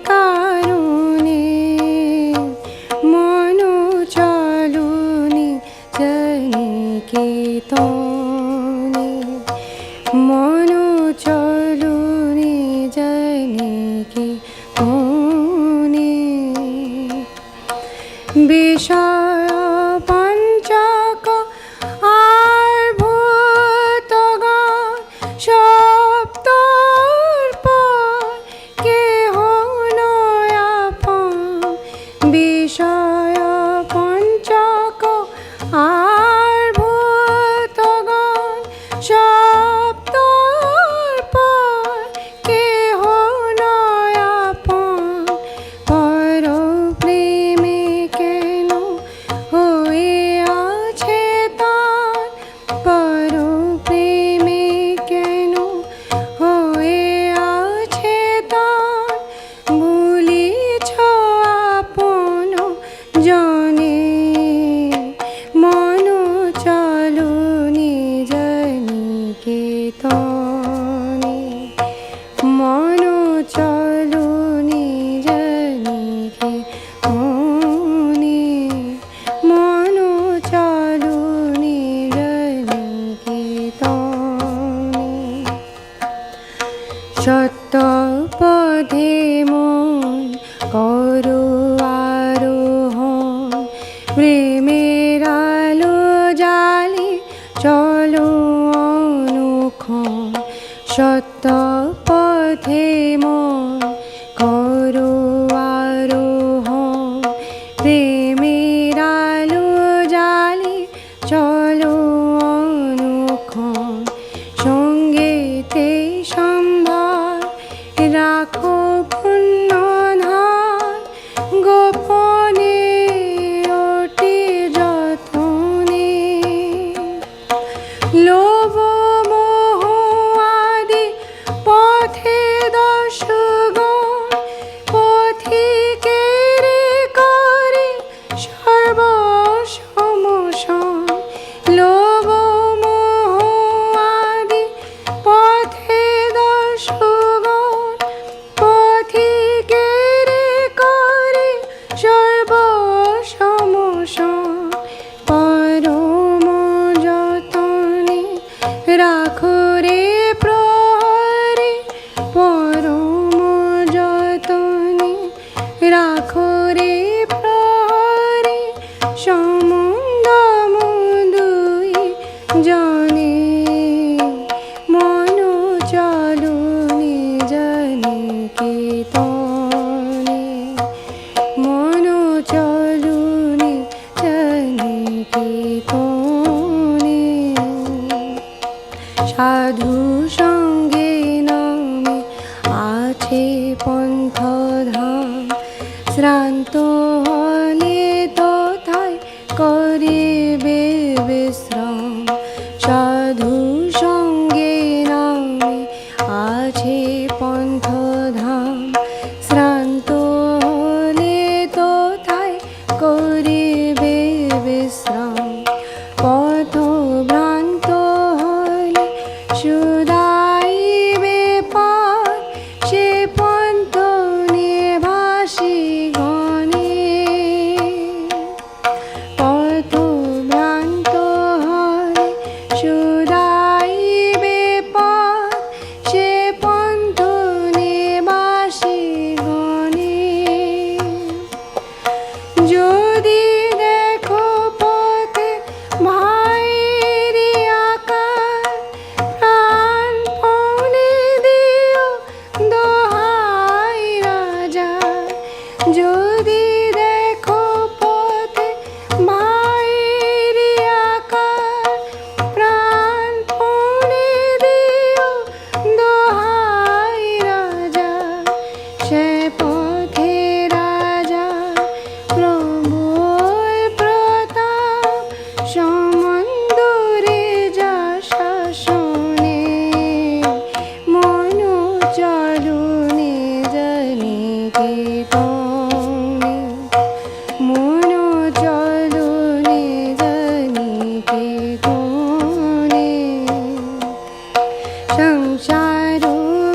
কারণে মন চলো নিজ নিকেতনে মন চলো নিজ নিকেতনে বিষয় পঞ্চক আর ভূতগণ সপ্তর পর কেহ নয় আপন বিষয় পঞ্চক আর ভূতগণ সপ্তর পর কেহ নয় আপন পর প্রেমে কেন হয়ে আছে তার পর প্রেমে কেন হয়ে আছে তার ভুলিছ আপন জনে মন চলো নিজ নিকেতনে মন চলো নিজ নিকেতনে মন চলো নিজ নিকেতনে সত্য পথে মন করো আরোহণ প্রেমের আলো জালি চলো অনুক্ষণ সত্য পথে মন করো আরোহণ প্রেমের আলো জালি চলো অনুক্ষণ সঙ্গীতে সম্ভার রাখো পুণ্য ধার গোপনে অতি যতনে লোভ মোহ আদি পথে দর্শগণ সংসার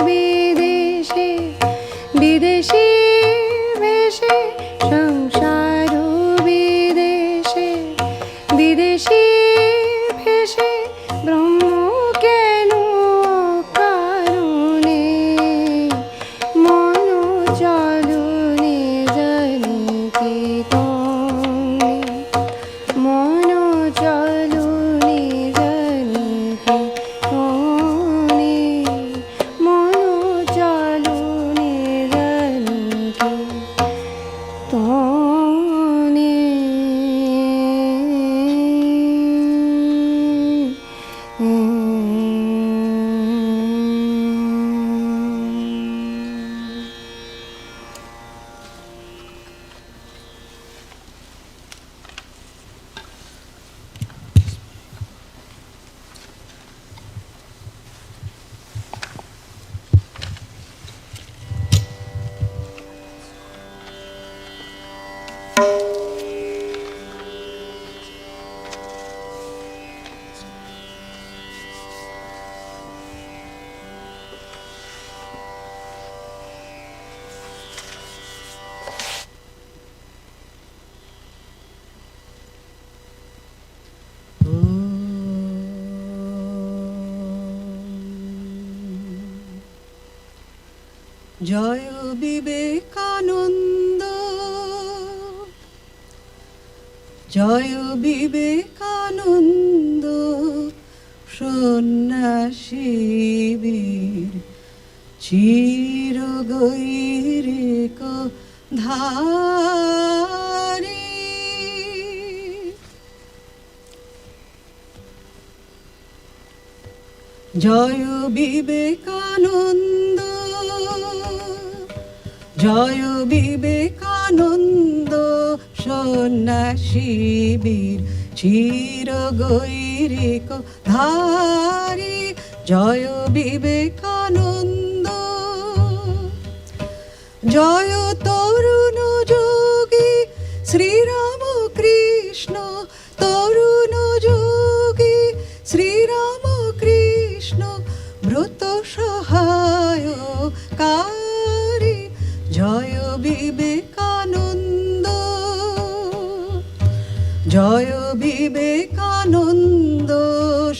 বিদেশে বিদেশি ভেসে সংসার বিদেশে বিদেশি ভেসে ব্রহ্ম কেন কারণে মন চলনে জানি কীর্তনে মন চলনে জানি কীর্তনে মন চলনে জানি কীর্তনে জয় বিবেকানন্দ, জয় বিবেকানন্দ, সন্ন্যাসীবীর চিরগৈরিক ধারী। জয় বিবেকানন্দ, জয় বিবেকানন্দ, সন্ন্যাসীবীর চিরগৈরিক ধারী। জয় বিবেকানন্দ, জয় তরুণ যোগী শ্রীরাম কৃষ্ণ, তরুণ যোগী শ্রীরাম কৃষ্ণ, ব্রত সহায়কারী। জয় বিবেকানন্দ, জয় বিবেকানন্দ,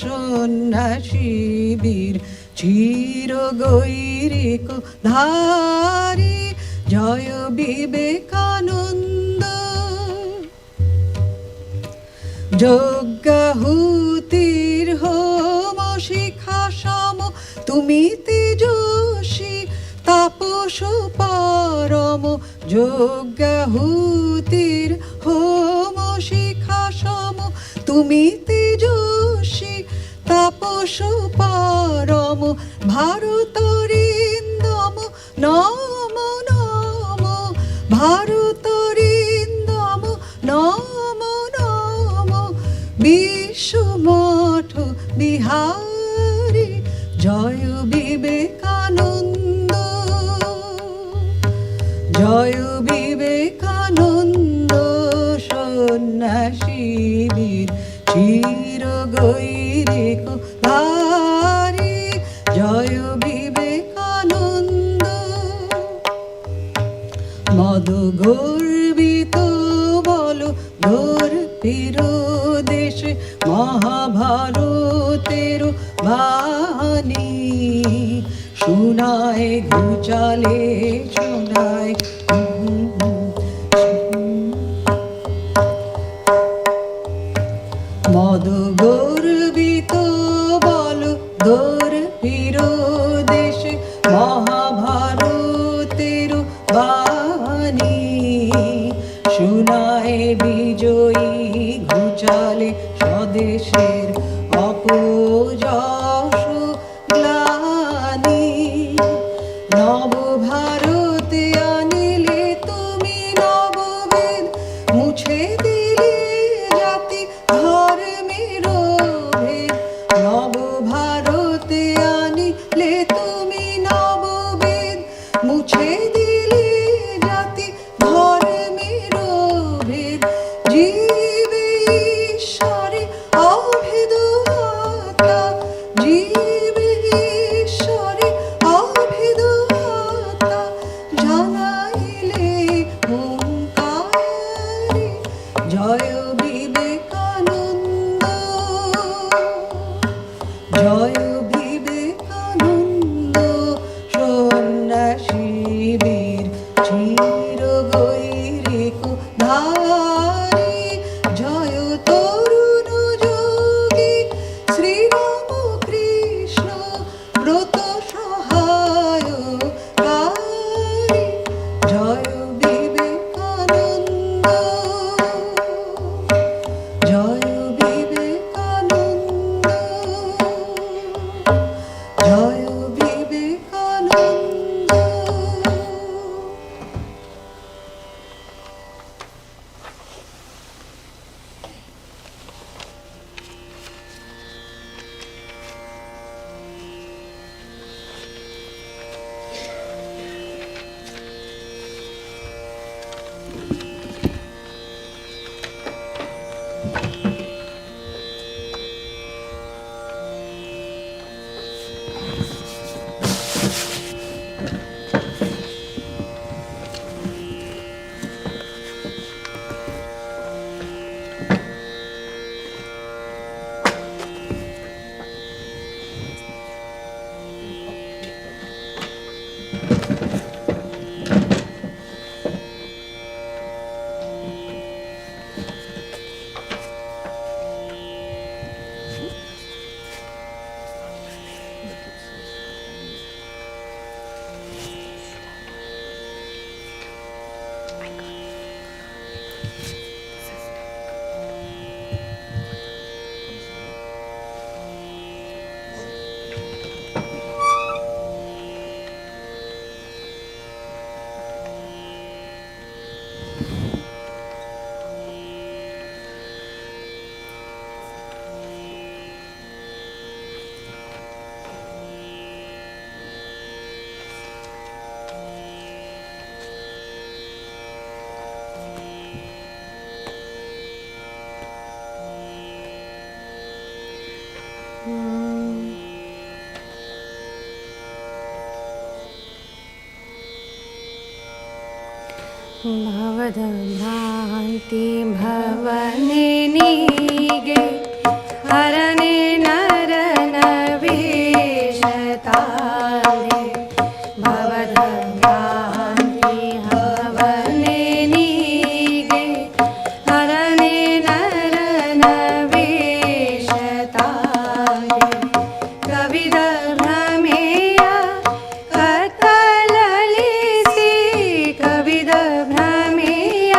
সন্ন্যাসীবীর চিরগৈরিক ধারী। জয় বিবেকানন্দ, যজ্ঞাহুতির হোম শিখা সম, তুমি তেজস্বী তাপস পরম। যজ্ঞাহুতির হোম শিখা সম, তুমি তেজস্বী তাপস পরম। ভারতরিন্দম নম নম, ভারতরিন্দম নম নম, বিশ্বমঠ বিহারী। জয় বিবেকানন্দ, জয় বিবেকানন্দ, সন্ন্যাসীবীর চিরগৈরিক ধারী। জয় বিবেকানন্দ, মদ গর্বিত বল ঘোর পীর দেশে, মহাভারতের বাণী শোনায় ঘুচালে শোনায়। মদ গর্বিত বল দোর পীর দেশে, মহাভারতের বাণী শোনায় বিজয়ী ঘুচালে স্বদেশের অপযশ গ্লানি। নবভারতে আনিল ಭವದ ಭ್ರಾಂತಿ ಭವನಿಗೆ ಹರನೆ ನರನ ವೇಷತಾಳೆ ಭವದ ಭ್ರಾಂತಿ ಭವನಿಗೆ ಹರನೆ ನರನ ವೇಷತಾಳೆ ಕವಿದ ಭ್ರಮೆಯ ಕತ್ತಲಲಿಸಿ ಕವಿದ ಭ್ರಮೆಯ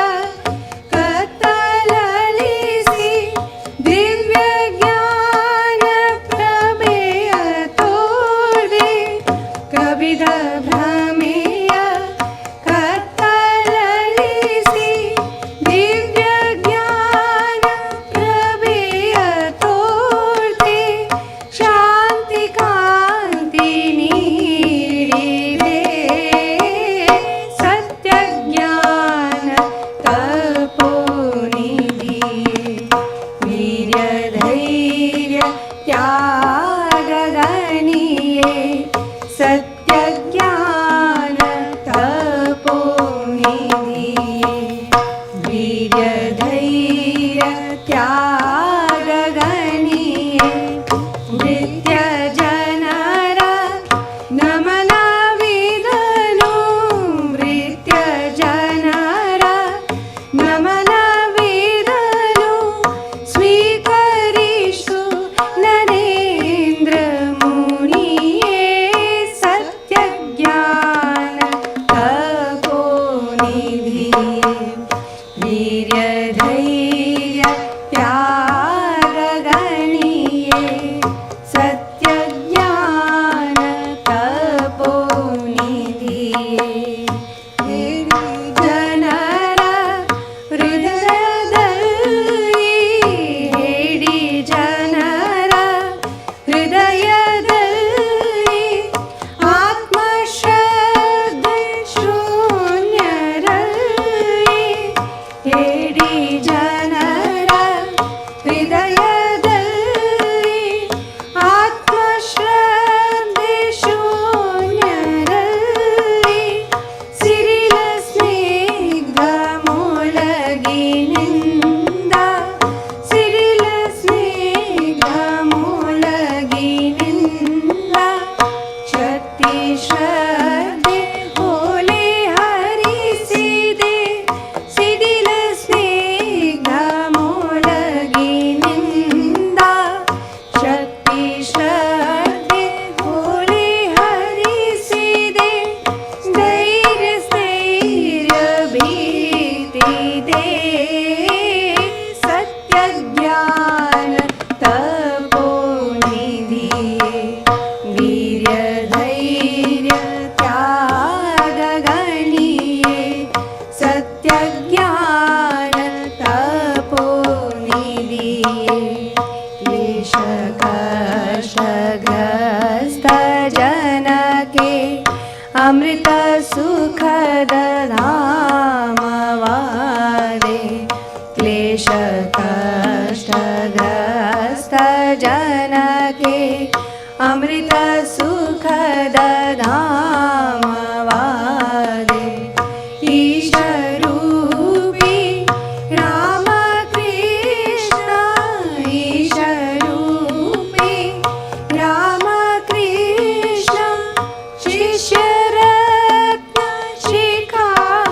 ಕತ್ತಲಲಿಸಿ ದಿವ್ಯ ಜ್ಞಾನ ಪ್ರಮೇಯ ತೋಡೆ ಕವಿದ ಭ್ರಮೆಯ ಕತ್ತಲಲಿಸಿ ದಿವ್ಯ ಜ್ಞಾನ ಪ್ರಮೇಯ ತೋಡೆ ಶಾಂತಿ ಕಾಂತಿ ನೀಡಿದೆ ಸತ್ಯ ಜ್ಞಾನ ತಪೋನಿಧಿಯೇ ವೀರ್ಯ ಧೈರ್ಯ ತ್ಯಾಗಗನಿಯೇ ಸತ್ಯ ಜ್ಞಾನ ತಪೋನಿಧಿಯೇ ವೀರ್ಯ ಧೈರ್ಯ ತ್ಯಾಗಗನಿಯೇ ನಿತ್ಯ ಜನರ ನಮನವಿದನು ನೃತ್ಯ ಜನರ ನಮನವಿದನು ಸ್ವೀಕರಿಸು ನರೇಂದ್ರ ಮುನಿಯೇ ಸತ್ಯ ಜ್ಞಾನ ತಪೋನಿಧಿಯೇ ವೀರ್ಯ ಧೈರ್ಯ ತ್ಯಾಗಗನಿಯೇ ಸತ್ಯ ಜ್ಞಾನ ತಪೋನಿಧಿಯೇ ಜನರ ಹೃದಯದಲ್ಲಿ ಹೇಳಿ ಜನರ ಹೃದಯದಲ್ಲಿ ಆತ್ಮಶ್ರದ್ಧೆ ಶೂನ್ಯರಲ್ಲಿ ಹೇಳಿ ಜನರ ಹೃದಯದಲ್ಲಿ ಆತ್ಮಶ್ರದ್ಧೆ ಶೂನ್ಯರಲ್ಲಿ ಸಿರಿಲ ಸ್ನಿಗ್ಧ ಮೊಳಗಿನಿಂದ ಸಿರಿಲ ಸ್ನಿಗ್ಧ ಮೊಳಗಿನಿಂದ ಶಕ್ತಿ ಶ್ರದ್ಧೆ ಹೋಲೆ ಹರಿಸಿದೆ ಸಿಡಿಲ ಸ್ನಿಗ್ಧ ಮೊಳಗಿನಿಂದ ಶಕ್ತಿ ಶ್ರದ್ಧೆ ಹೋಲೆ ಹರಿಸಿದೆ ಧೈರ್ಯ ಸ್ಥೈರ್ಯ ಭೀತಿದೆ ಸತ್ಯ ಜ್ಞಾನ ತಪೋನಿಧಿಯೇ ವೀರ್ಯ ಧೈರ್ಯ ತ್ಯಾಗಗನಿಯೇ ಸತ್ಯ ಜ್ಞಾನ ತಪೋನಿಧಿಯೇ ಕ್ಲೇಶ ಕಷ್ಟಗ್ರಸ್ತ ಜನಕ್ಕೆ ಅಮೃತ ಸುಖದ ಧಾಮವಾದೆ ಕ್ಲೇಶ ಕಷ್ಟಗ್ರಸ್ತ ಜನಕ್ಕೆ ಅಮೃತ ಸುಖದ ಧಾಮವಾದೆ ಈಶರೂಪಿ ರಾಮ ಕೃಷ್ಣ ಈಶರೂಪಿ ರಾಮ ಕೃಷ್ಣ ಶಿಷ್ಯರತ್ನ ಶಿಖಾಮಣಿಯೇ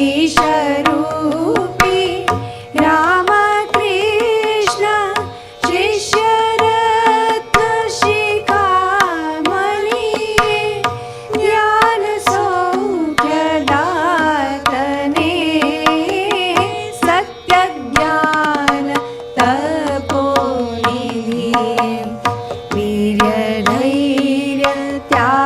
ಈಶರೂಪಿ ರಾಮ ಕೃಷ್ಣ ಶಿಷ್ಯರತ್ನ ಶಿಖಾಮಣಿಯೇ ಜ್ಞಾನ ಸೌಖ್ಯದಾತನೇ ಸತ್ಯ ಜ್ಞಾನ ತಪೋನಿಧಿಯೇ ವೀರ್ಯ ಧೈರ್ಯ ತ್ಯಾಗ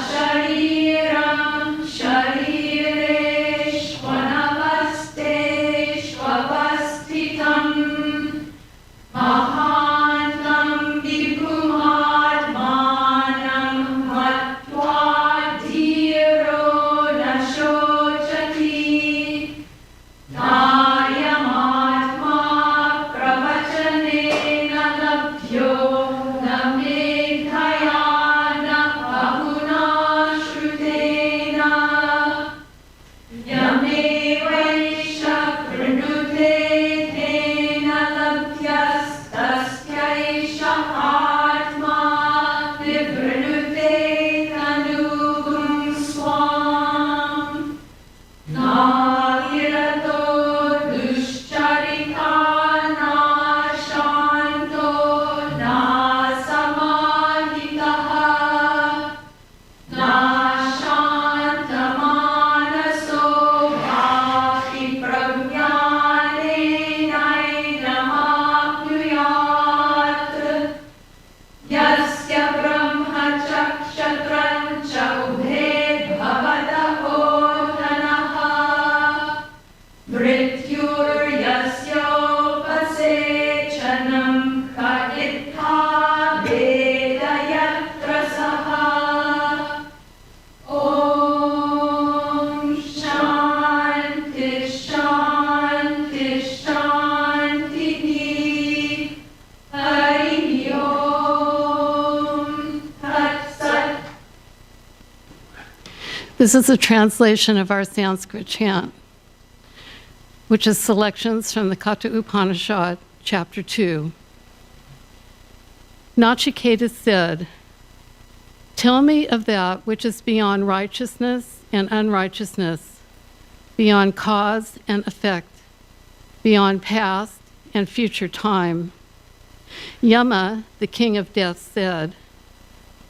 Ashariram sharireshvanavasteshvavasthitam Mahantam vibhumatmanam matva dhiro nashochati Nayamatma pravachanena labhyo na medhaya na bahuna shrutena yamevaisha pranute tena labhyastasyaisha atma vipranute tanugum swam Nagirato dushcharita na shanto na samahitaha na shantamanaso bhakti prajnanenainamapnuyat Yasya brahma chakshatram cha ubhe bhavataho tanaha Mrityur yasyopasechanam ka ittha vedayatra saha Om Shanti Shanti Shanti Hari Om Tat Sat. This is a translation of our Sanskrit chant, which is selections from the Katha Upanishad, chapter 2. Nachiketa said, "Tell me of that which is beyond righteousness and unrighteousness, beyond cause and effect, beyond past and future time." Yama, the king of death, said,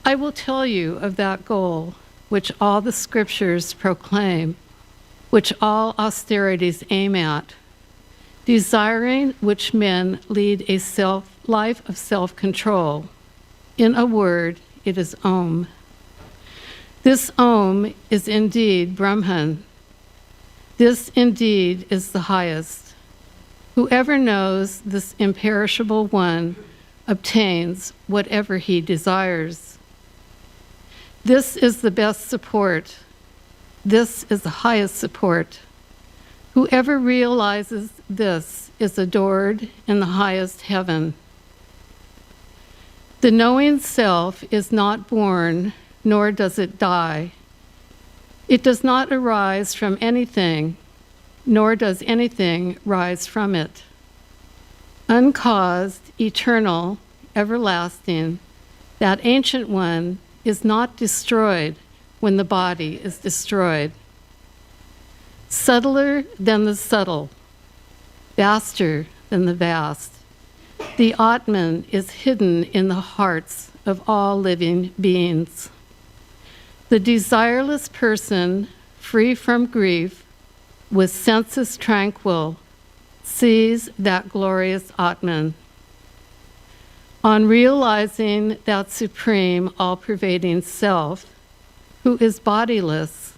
"I will tell you of that goal which all the scriptures proclaim, which all austerities aim at, desiring which men lead a life of self-control. In a word, it is Om. This Om is indeed Brahman. This indeed is the highest. Whoever knows this imperishable one obtains whatever he desires. This is the best support. This is the highest support. Whoever realizes this is adored in the highest heaven. The knowing self is not born, nor does it die. It does not arise from anything, nor does anything rise from it. Uncaused, eternal, everlasting, that ancient one is not destroyed when the body is destroyed. Subtler than the subtle, vaster than the vast, the Atman is hidden in the hearts of all living beings. The desireless person, free from grief, with senses tranquil, sees that glorious Atman. On realizing that supreme, all-pervading self, who is bodiless,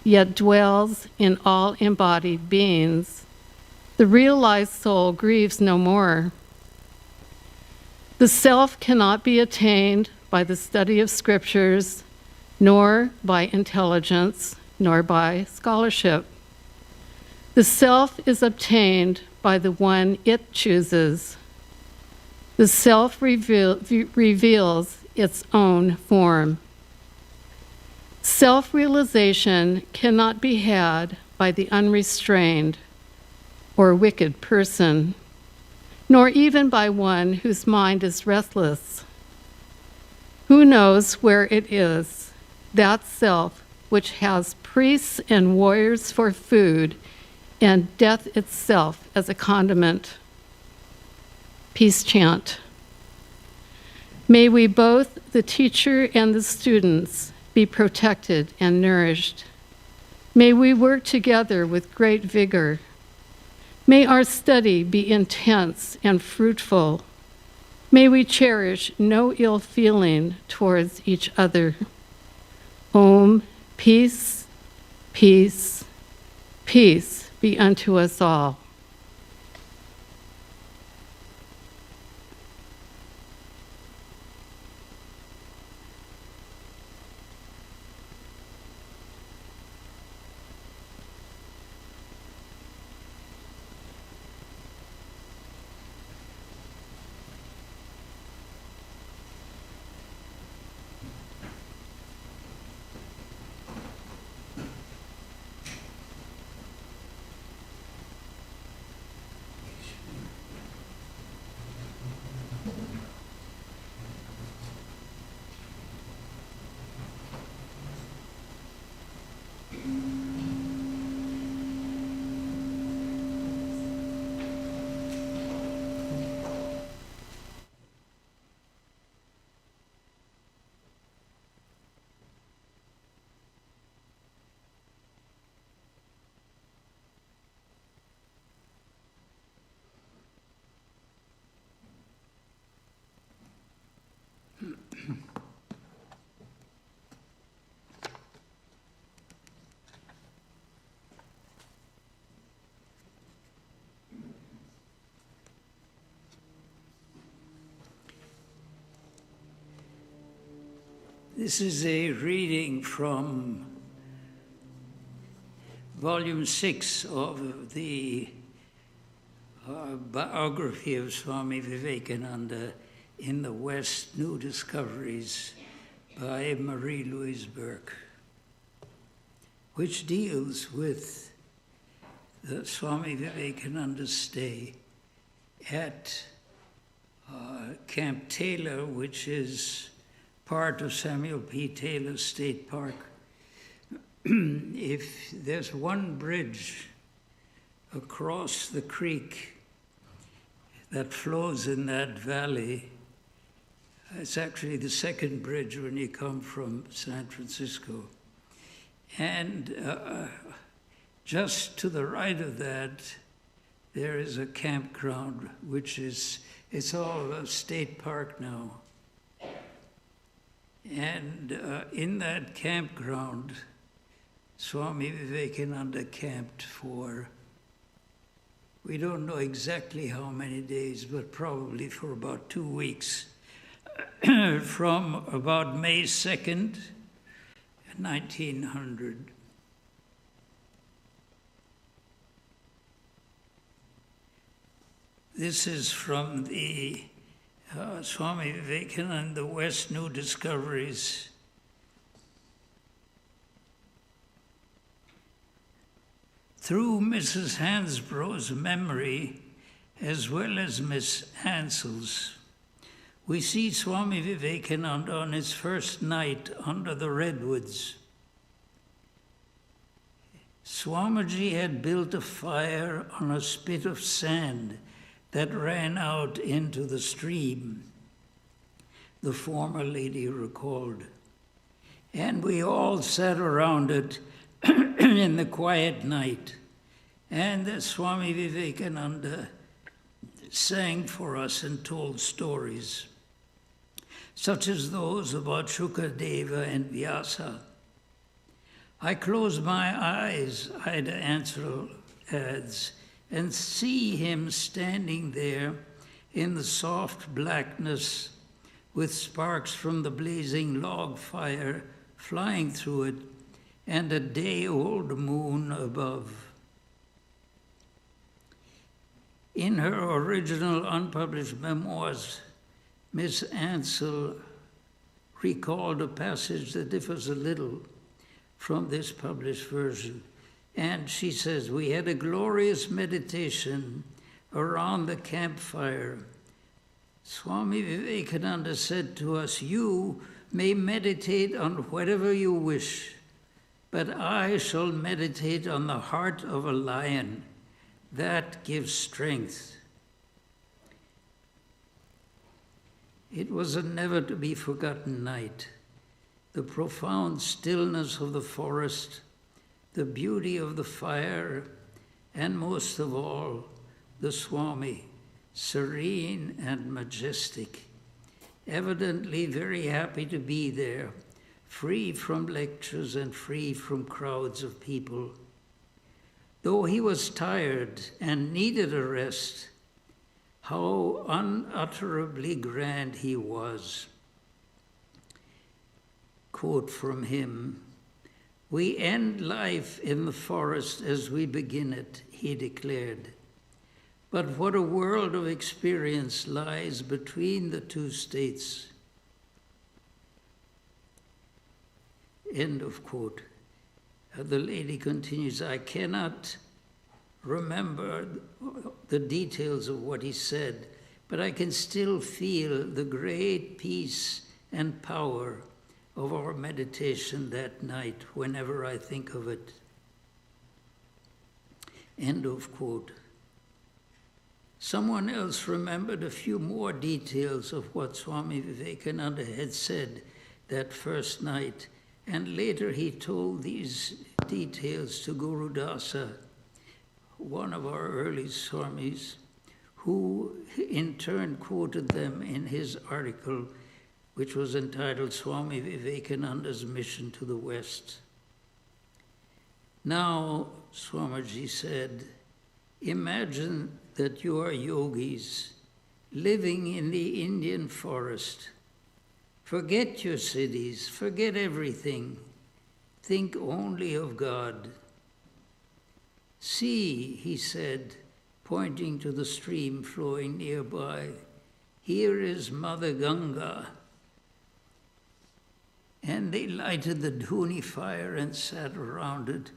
yet dwells in all embodied beings, the realized soul grieves no more. The self cannot be attained by the study of scriptures, nor by intelligence, nor by scholarship. The self is obtained by the one it chooses. The self reveals its own form. Self-realization cannot be had by the unrestrained or wicked person, nor even by one whose mind is restless. Who knows where it is, that self which has priests and warriors for food and death itself as a condiment? Peace chant. May we both, the teacher and the students, be protected and nourished. May we work together with great vigor. May our study be intense and fruitful. May we cherish no ill feeling towards each other. Om Peace, peace, peace be unto us all. This is a reading from Volume 6 of the biography of Swami Vivekananda in the West, New Discoveries by Marie-Louise Burke, which deals with the Swami Vivekananda's stay at Camp Taylor, which is part of Samuel P. Taylor State Park. If there's one bridge across the creek that flows in that valley, it's actually the second bridge when you come from San Francisco. And just to the right of that, there is a campground, it's all a state park now. And in that campground, Swami Vivekananda camped for, we don't know exactly how many days, but probably for about 2 weeks, from about May 2nd, 1900. This is from the Swami Vivekananda, West New Discoveries. Through Mrs. Hansborough's memory, as well as Miss Hansel's, we see Swami Vivekananda on his first night under the redwoods. Swamiji had built a fire on a spit of sand that ran out into the stream, the former lady recalled. And we all sat around it in the quiet night. And the Swami Vivekananda sang for us and told stories, such as those about Shukadeva and Vyasa. I close my eyes, Ida Ansel adds, and see him standing there in the soft blackness with sparks from the blazing log fire flying through it and a day-old moon above. In her original unpublished memoirs, Miss Ansel recalled a passage that differs a little from this published version. And she says, we had a glorious meditation around the campfire. Swami Vivekananda said to us, you may meditate on whatever you wish, but I shall meditate on the heart of a lion. That gives strength. It was a never-to-be-forgotten night. The profound stillness of the forest, the beauty of the fire, and most of all, the Swami, serene and majestic, evidently very happy to be there, free from lectures and free from crowds of people. Though he was tired and needed a rest, how unutterably grand he was. Quote from him, "We end life in the forest as we begin it," he declared. "But what a world of experience lies between the two states." End of quote. The lady continues, "I cannot remember the details of what he said, but I can still feel the great peace and power of our meditation that night whenever I think of it." End of quote. Someone else remembered a few more details of what Swami Vivekananda had said that first night, and later he told these details to Guru Dasa, one of our early Swamis, who in turn quoted them in his article, which was entitled Swami Vivekananda's Mission to the West. "Now," Swamiji said, "imagine that you are yogis living in the Indian forest. Forget your cities, forget everything. Think only of God. See," he said, pointing to the stream flowing nearby, "here is Mother Ganga." And they lighted the dhuni fire and sat around it,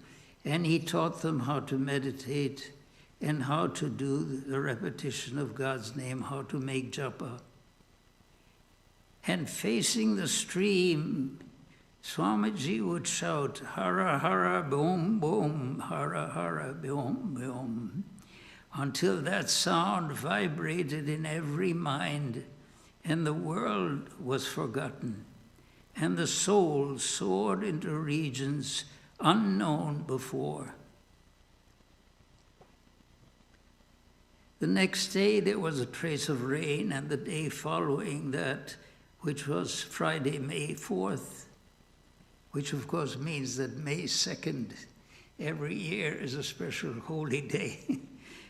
and he taught them how to meditate and how to do the repetition of God's name, how to make japa. And facing the stream, Swamiji would shout, "Hara Hara Bom Bom, Hara Hara Bom Bom," until that sound vibrated in every mind and the world was forgotten, and the soul soared into regions unknown before. The next day there was a trace of rain, and the day following that, which was Friday, May 4th, which of course means that May 2nd every year is a special holy day,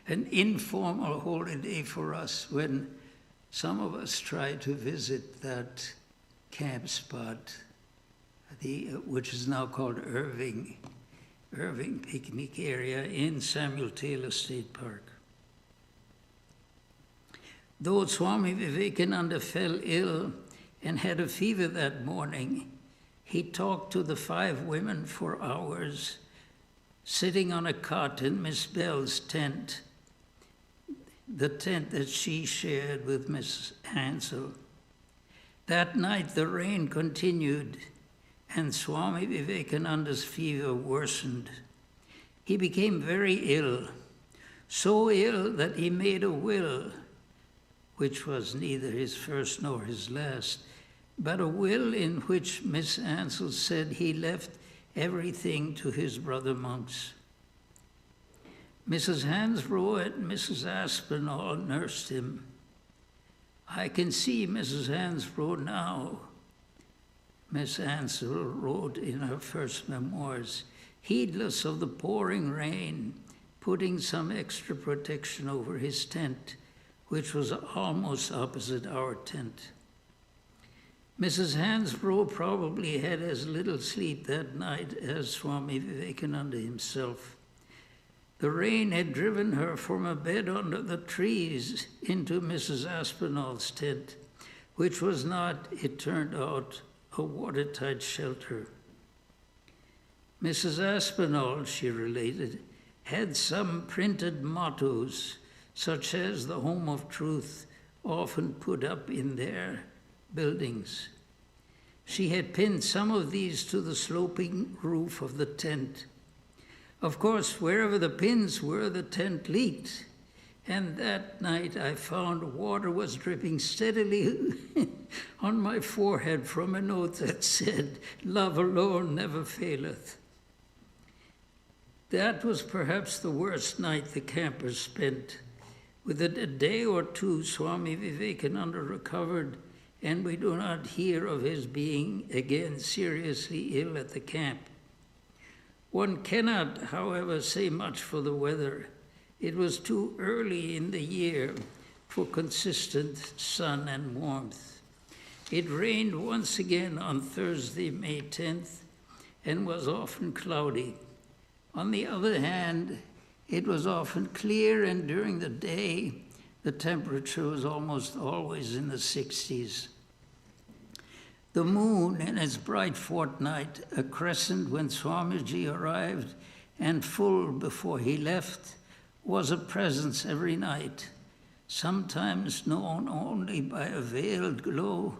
an informal holy day for us when some of us try to visit that camp spot, which is now called Irving Picnic Area in Samuel Taylor State Park. Though Swami Vivekananda fell ill and had a fever that morning, he talked to the 5 women for hours, sitting on a cot in Miss Bell's tent, the tent that she shared with Miss Hansel. That night the rain continued, and Swami Vivekananda's fever worsened. He became very ill, so ill that he made a will, which was neither his first nor his last, but a will in which Miss Ansell said he left everything to his brother monks. Mrs. Hansbrough and Mrs. Aspinall nursed him. I can see Mrs. Hansbrough now, Miss Ansell wrote in her first memoirs, heedless of the pouring rain, putting some extra protection over his tent, which was almost opposite our tent. Mrs. Hansbrough probably had as little sleep that night as Swami Vivekananda himself. The rain had driven her from a bed under the trees into Mrs. Aspinall's tent, which was not, it turned out, a watertight shelter. Mrs. Aspinall, she related, had some printed mottos, such as the Home of Truth, often put up in their buildings. She had pinned some of these to the sloping roof of the tent. Of course, wherever the pins were, the tent leaked. And that night I found water was dripping steadily on my forehead from a note that said, "Love alone never faileth." That was perhaps the worst night the campers spent. Within a day or two, Swami Vivekananda recovered and we do not hear of his being again seriously ill at the camp. One cannot, however, say much for the weather. It was too early in the year for consistent sun and warmth. It rained once again on Thursday, May 10th, and was often cloudy. On the other hand, it was often clear, and during the day, the temperature was almost always in the 60s. The moon in its bright fortnight, a crescent when Swamiji arrived and full before he left, was a presence every night, sometimes known only by a veiled glow,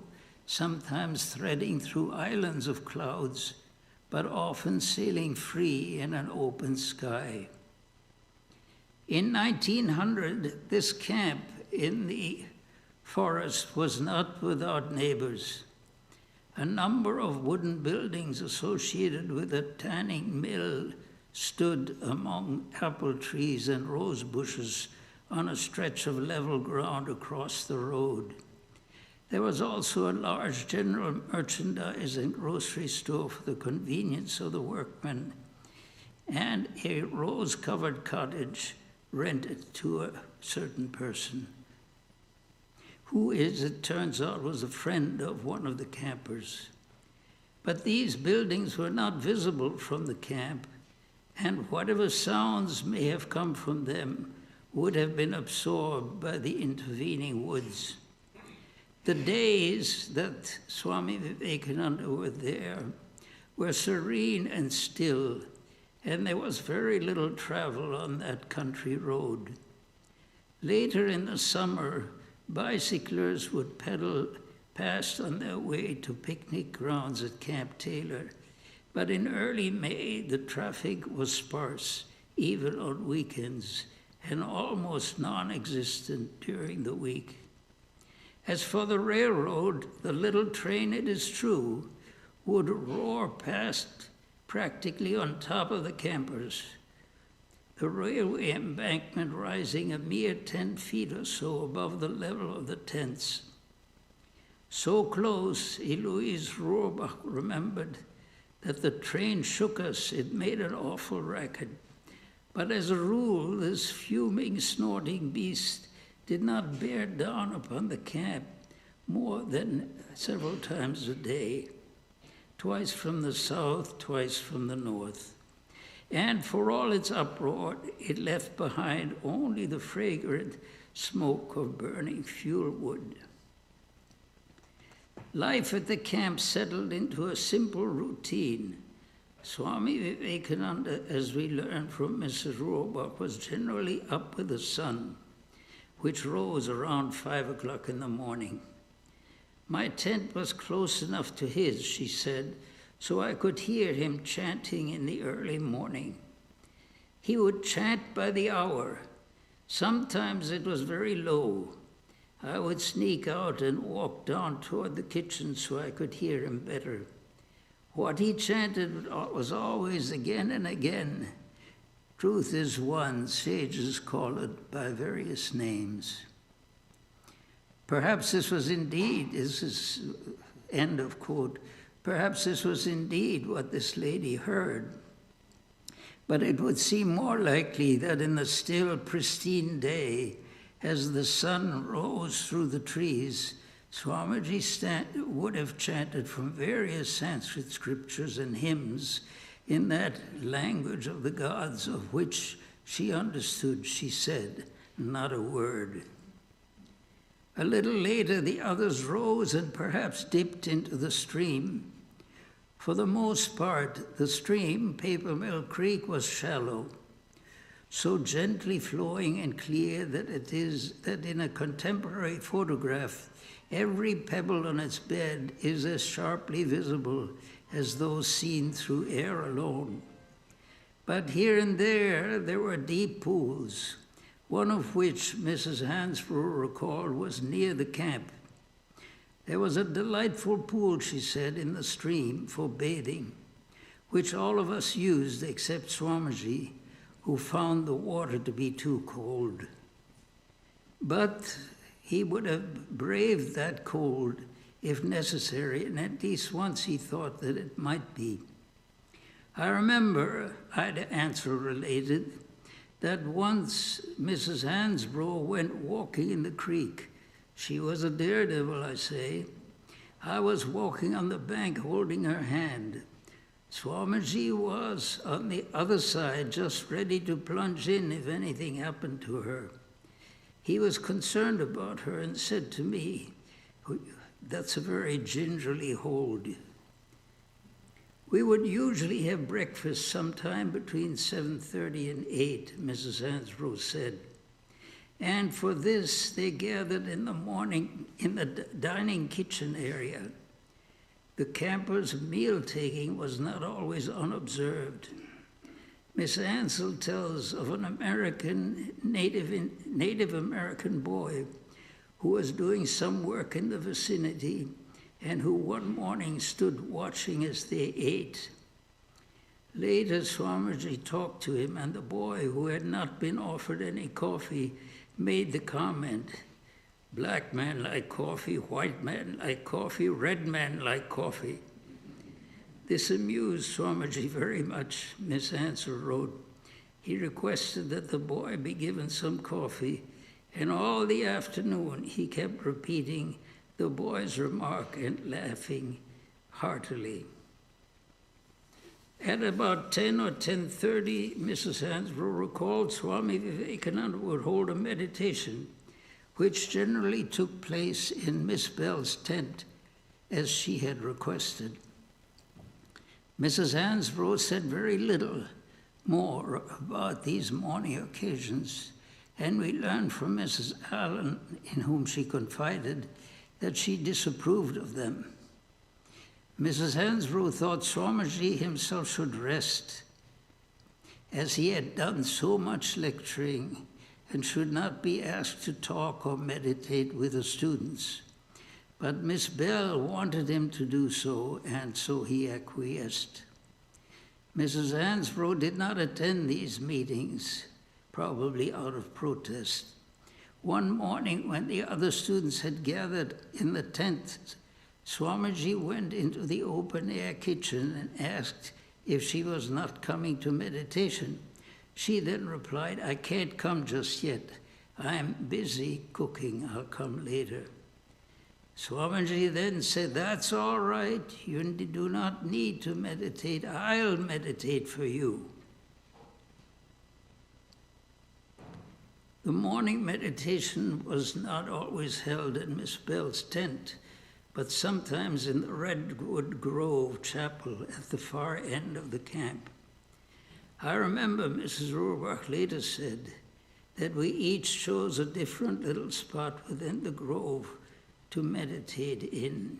sometimes threading through islands of clouds, but often sailing free in an open sky. In 1900, this camp in the forest was not without neighbors. A number of wooden buildings associated with a tanning mill stood among apple trees and rose bushes on a stretch of level ground across the road. There was also a large general merchandise and grocery store for the convenience of the workmen, and a rose-covered cottage rented to a certain person, who, as it turns out, was a friend of one of the campers. But these buildings were not visible from the camp, and whatever sounds may have come from them would have been absorbed by the intervening woods. The days that Swami Vivekananda were there were serene and still, and there was very little travel on that country road. Later in the summer, bicyclers would pedal past on their way to picnic grounds at Camp Taylor, but in early May the traffic was sparse, even on weekends, and almost non-existent during the week. As for the railroad, the little train, it is true, would roar past practically on top of the campers, the railway embankment rising a mere 10 feet or so above the level of the tents. So close, Eloise Rohrbach remembered, that the train shook us. It made an awful racket. But as a rule, this fuming, snorting beast did not bear down upon the camp more than several times a day, twice from the south, twice from the north. And for all its uproar, it left behind only the fragrant smoke of burning fuel wood. Life at the camp settled into a simple routine. Swami Vivekananda, as we learned from Mrs. Rohrbach, was generally up with the sun, which rose around 5 o'clock in the morning. My tent was close enough to his, she said, so I could hear him chanting in the early morning. He would chant by the hour. Sometimes it was very low. I would sneak out and walk down toward the kitchen so I could hear him better. What he chanted was always again and again, "Truth is one, sages call it by various names." Perhaps this was indeed, this is end of quote, perhaps this was indeed what this lady heard. But it would seem more likely that in the still, pristine day, as the sun rose through the trees, Swamiji would have chanted from various Sanskrit scriptures and hymns in that language of the gods of which she understood, she said, not a word. A little later, the others rose and perhaps dipped into the stream. For the most part, the stream, Paper Mill Creek, was shallow, so gently flowing and clear that it is that in a contemporary photograph, every pebble on its bed is as sharply visible as though seen through air alone. But here and there were deep pools, one of which Mrs. Hansbrough recalled was near the camp. There was a delightful pool, she said, in the stream for bathing, which all of us used except Swamiji, who found the water to be too cold. But he would have braved that cold if necessary, and at least once he thought that it might be. I remember, Ansel related, that once Mrs. Hansbrough went walking in the creek. She was a daredevil, I say. I was walking on the bank holding her hand. Swamiji was on the other side, just ready to plunge in if anything happened to her. He was concerned about her and said to me, "That's a very gingerly hold." We would usually have breakfast sometime between 7:30 and 8, Mrs. Hansbrough said. And for this, they gathered in the morning in the dining kitchen area. The campers' meal-taking was not always unobserved. Miss Ansel tells of an Native American boy who was doing some work in the vicinity and who one morning stood watching as they ate. Later, Swamiji talked to him, and the boy, who had not been offered any coffee, made the comment, "Black man like coffee, white man like coffee, red man like coffee." This amused Swamiji very much, Miss Ansel wrote. He requested that the boy be given some coffee, and all the afternoon he kept repeating the boy's remark and laughing heartily. At about 10 or 10:30, Mrs. Hansbrough recalled Swami Vivekananda would hold a meditation, which generally took place in Miss Bell's tent, as she had requested. Mrs. Hansbrough said very little more about these morning occasions, and we learned from Mrs. Allen, in whom she confided, that she disapproved of them. Mrs. Hansbrough thought Swamiji himself should rest, as he had done so much lecturing, and should not be asked to talk or meditate with the students. But Miss Bell wanted him to do so, and so he acquiesced. Mrs. Hansbrough did not attend these meetings, probably out of protest. One morning, when the other students had gathered in the tent, Swamiji went into the open-air kitchen and asked if she was not coming to meditation. She then replied, "I can't come just yet. I'm busy cooking. I'll come later." Swamiji then said, "That's all right. You do not need to meditate. I'll meditate for you." The morning meditation was not always held in Miss Bell's tent, but sometimes in the Redwood Grove Chapel at the far end of the camp. I remember Mrs. Rohrbach later said that we each chose a different little spot within the grove to meditate in.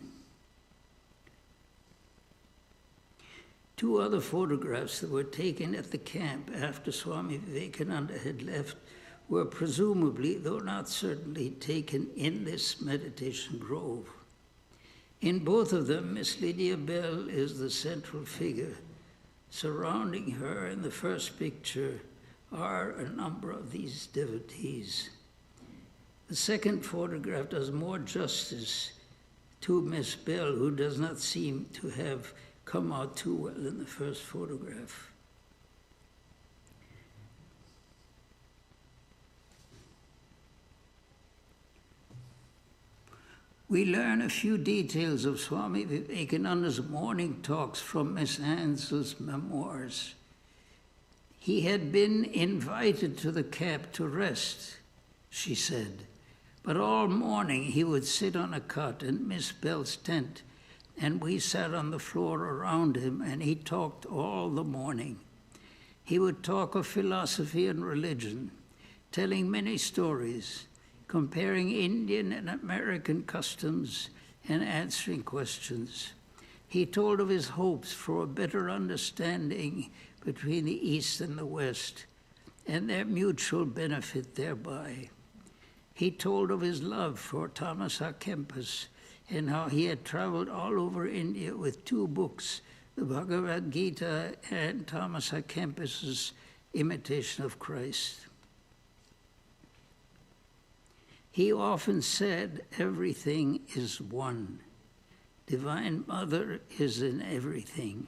Two other photographs that were taken at the camp after Swami Vivekananda had left were presumably, though not certainly, taken in this meditation grove. In both of them, Miss Lydia Bell is the central figure. Surrounding her in the first picture are a number of these devotees. The second photograph does more justice to Miss Bell, who does not seem to have come out too well in the first photograph. We learn a few details of Swami Vivekananda's morning talks from Miss Hansel's memoirs. He had been invited to the camp to rest, she said, but all morning he would sit on a cot in Miss Bell's tent, and we sat on the floor around him, and he talked all the morning. He would talk of philosophy and religion, telling many stories, comparing Indian and American customs and answering questions. He told of his hopes for a better understanding between the East and the West and their mutual benefit thereby. He told of his love for Thomas à Kempis and how he had traveled all over India with two books, the Bhagavad Gita and Thomas à Kempis's Imitation of Christ. He often said, "Everything is one." Divine Mother is in everything.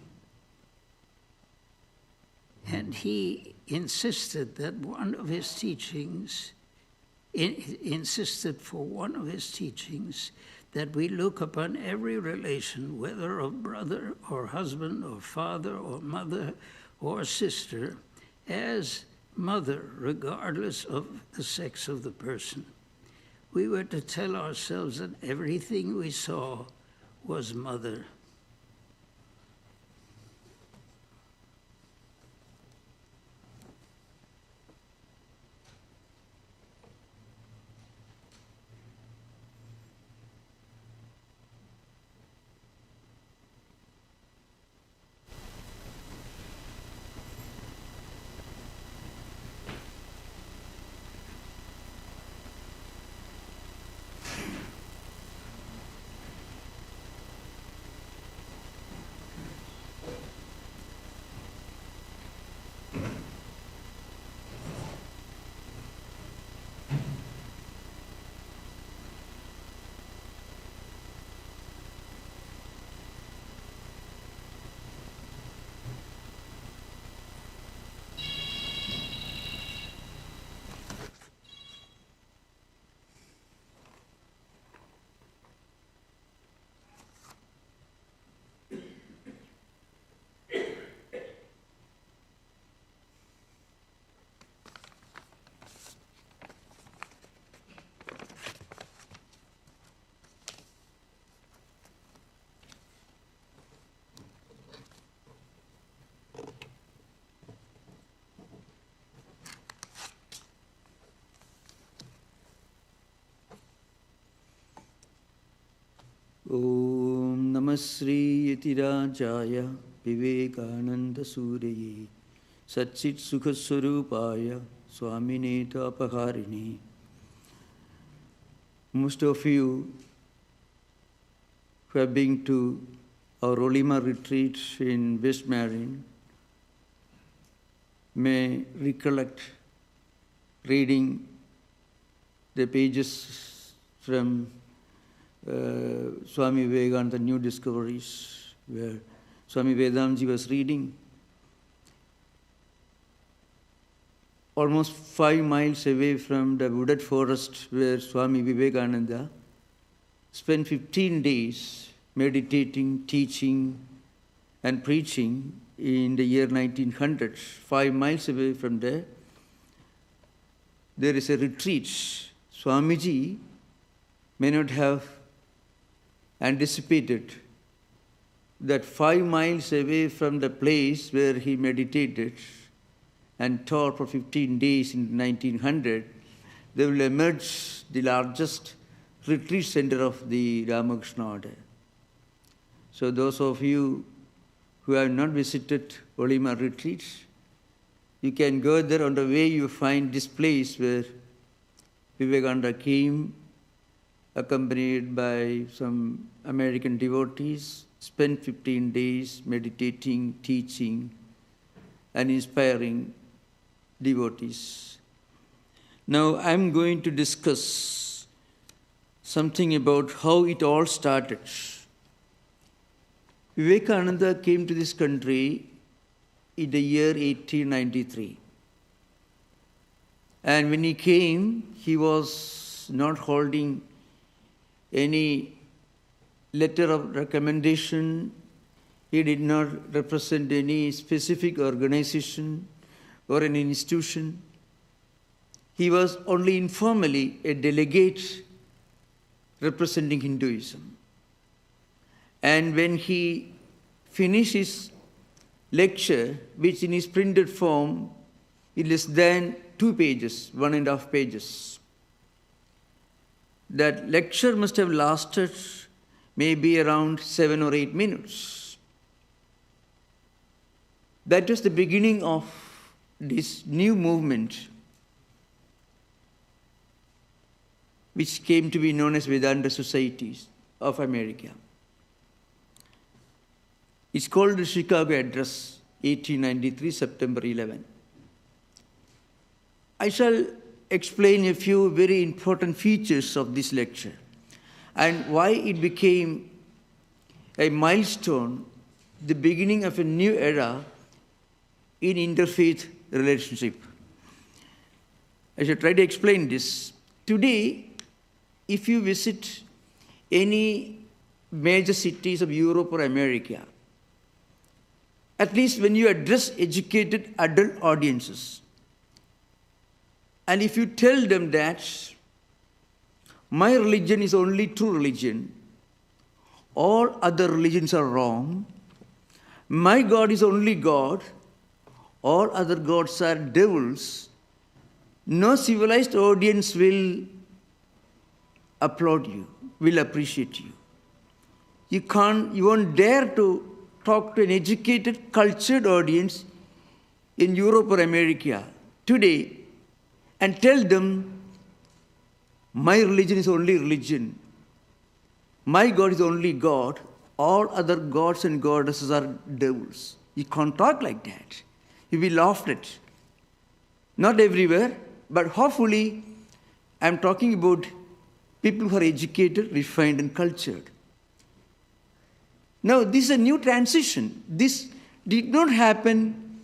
And he insisted that one of his teachings, insisted for one of his teachings, that we look upon every relation, whether of brother or husband or father or mother or sister, as mother, regardless of the sex of the person. We were to tell ourselves that everything we saw was mother. Om Namah Sri Yatirajaya Vivekananda Suryaye Satchit Sukhaswarupaya Swamine Tapaharini. Most of you who have been to our Olima retreat in West Marine may recollect reading the pages from Swami Vivekananda New Discoveries, where Swami Vedanta was reading. Almost 5 miles away from the wooded forest where Swami Vivekananda spent 15 days meditating, teaching, and preaching in the year 1900. 5 miles away from there is a retreat. Swamiji may not have anticipated that 5 miles away from the place where he meditated and taught for 15 days in 1900, there will emerge the largest retreat center of the Ramakrishna order. So those of you who have not visited Olima retreats, you can go there. On the way you find this place where Vivekananda came, accompanied by some American devotees, spent 15 days meditating, teaching, and inspiring devotees. Now I'm going to discuss something about how it all started. Vivekananda came to this country in the year 1893. And when he came, he was not holding any letter of recommendation. He did not represent any specific organization or an institution. He was only informally a delegate representing Hinduism. And when he finished his lecture, which in his printed form is less than 2 pages, 1.5 pages, that lecture must have lasted maybe around 7 or 8 minutes. That was the beginning of this new movement, which came to be known as Vedanta Societies of America. It's called the Chicago Address, 1893, September 11. I shall explain a few very important features of this lecture and why it became a milestone, the beginning of a new era in interfaith relationship. I shall try to explain this. Today, if you visit any major cities of Europe or America, at least when you address educated adult audiences, and if you tell them that my religion is only true religion, all other religions are wrong, my God is only God, all other gods are devils, no civilized audience will applaud you, will appreciate you. You won't dare to talk to an educated, cultured audience in Europe or America today and tell them, my religion is only religion, my God is only God, all other gods and goddesses are devils. You can't talk like that. You'll be laughed at. Not everywhere, but hopefully I'm talking about people who are educated, refined, and cultured. Now, this is a new transition. This did not happen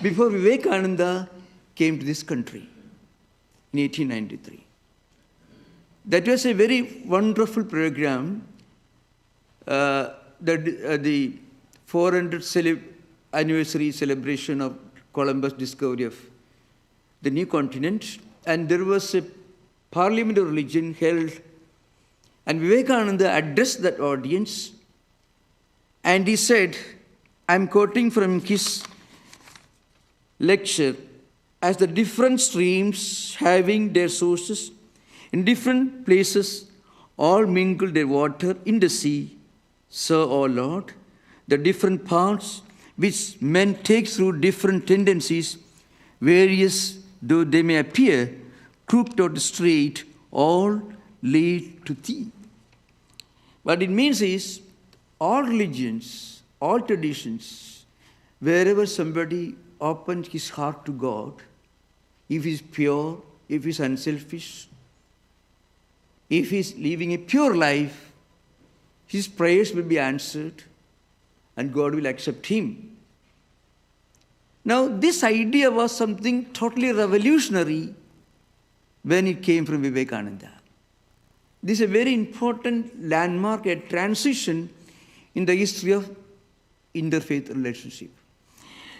before Vivekananda came to this country in 1893. That was a very wonderful program, the 400th anniversary celebration of Columbus' discovery of the new continent, and there was a parliament of religion held, and Vivekananda addressed that audience, and he said, I'm quoting from his lecture, as the different streams having their sources in different places all mingle their water in the sea, so, O Lord, the different paths which men take through different tendencies, various though they may appear, crooked or straight, all lead to thee. What it means is, all religions, all traditions, wherever somebody opens his heart to God, if he's pure, if he's unselfish, if he's living a pure life, his prayers will be answered and God will accept him. Now, this idea was something totally revolutionary when it came from Vivekananda. This is a very important landmark, a transition in the history of interfaith relationship.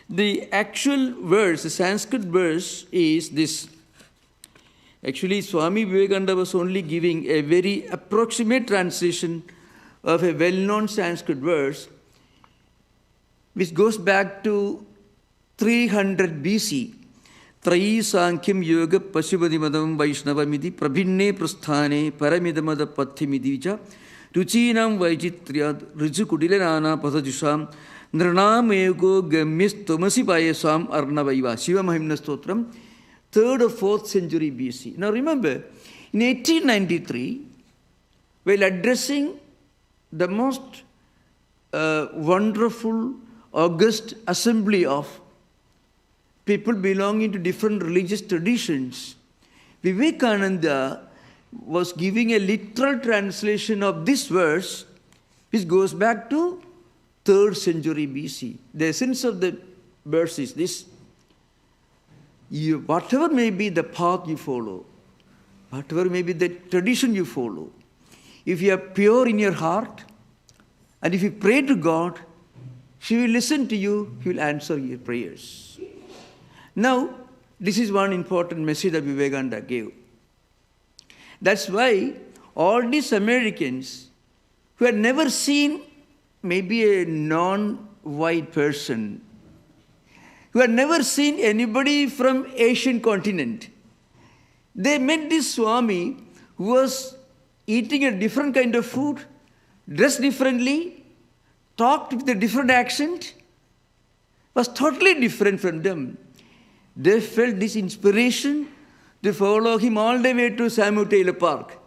The actual verse, the Sanskrit verse is this. Actually, Swami Vivekananda was only giving a very approximate translation of a well-known Sanskrit verse, which goes back to 300 BC. Trayi Sankhim Yoga Pasubadimadam Vaishnavamidi Prabhinne Prasthane Paramidamada Pathimidicha Ruchinam Vaichitriad Rijukudilanana Pasajusham Nranam Ego Gamis Tomasi Payasam Arnavaiva Shiva Mahimna Stotram, 3rd or 4th century BC. Now remember, in 1893, while addressing the most wonderful, august assembly of people belonging to different religious traditions, Vivekananda was giving a literal translation of this verse, which goes back to 3rd century BC. The essence of the verse is this: whatever may be the path you follow, whatever may be the tradition you follow, if you are pure in your heart, and if you pray to God, He will listen to you, He will answer your prayers. Now, this is one important message that Vivekananda gave. That's why all these Americans who had never seen maybe a non-white person, who had never seen anybody from Asian continent, they met this Swami who was eating a different kind of food, dressed differently, talked with a different accent, was totally different from them. They felt this inspiration to follow him all the way to Samuel Taylor Park,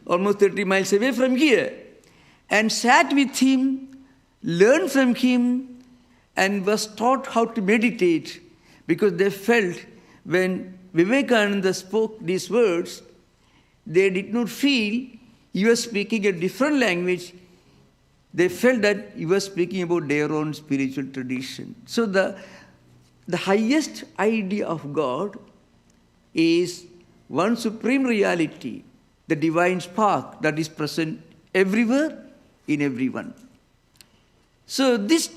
almost 30 miles away from here, and sat with him, learned from him, and was taught how to meditate, because they felt when Vivekananda spoke these words, they did not feel he was speaking a different language. they felt that he was speaking about their own spiritual tradition. So the highest idea of God is one supreme reality, the divine spark that is present everywhere in everyone. So this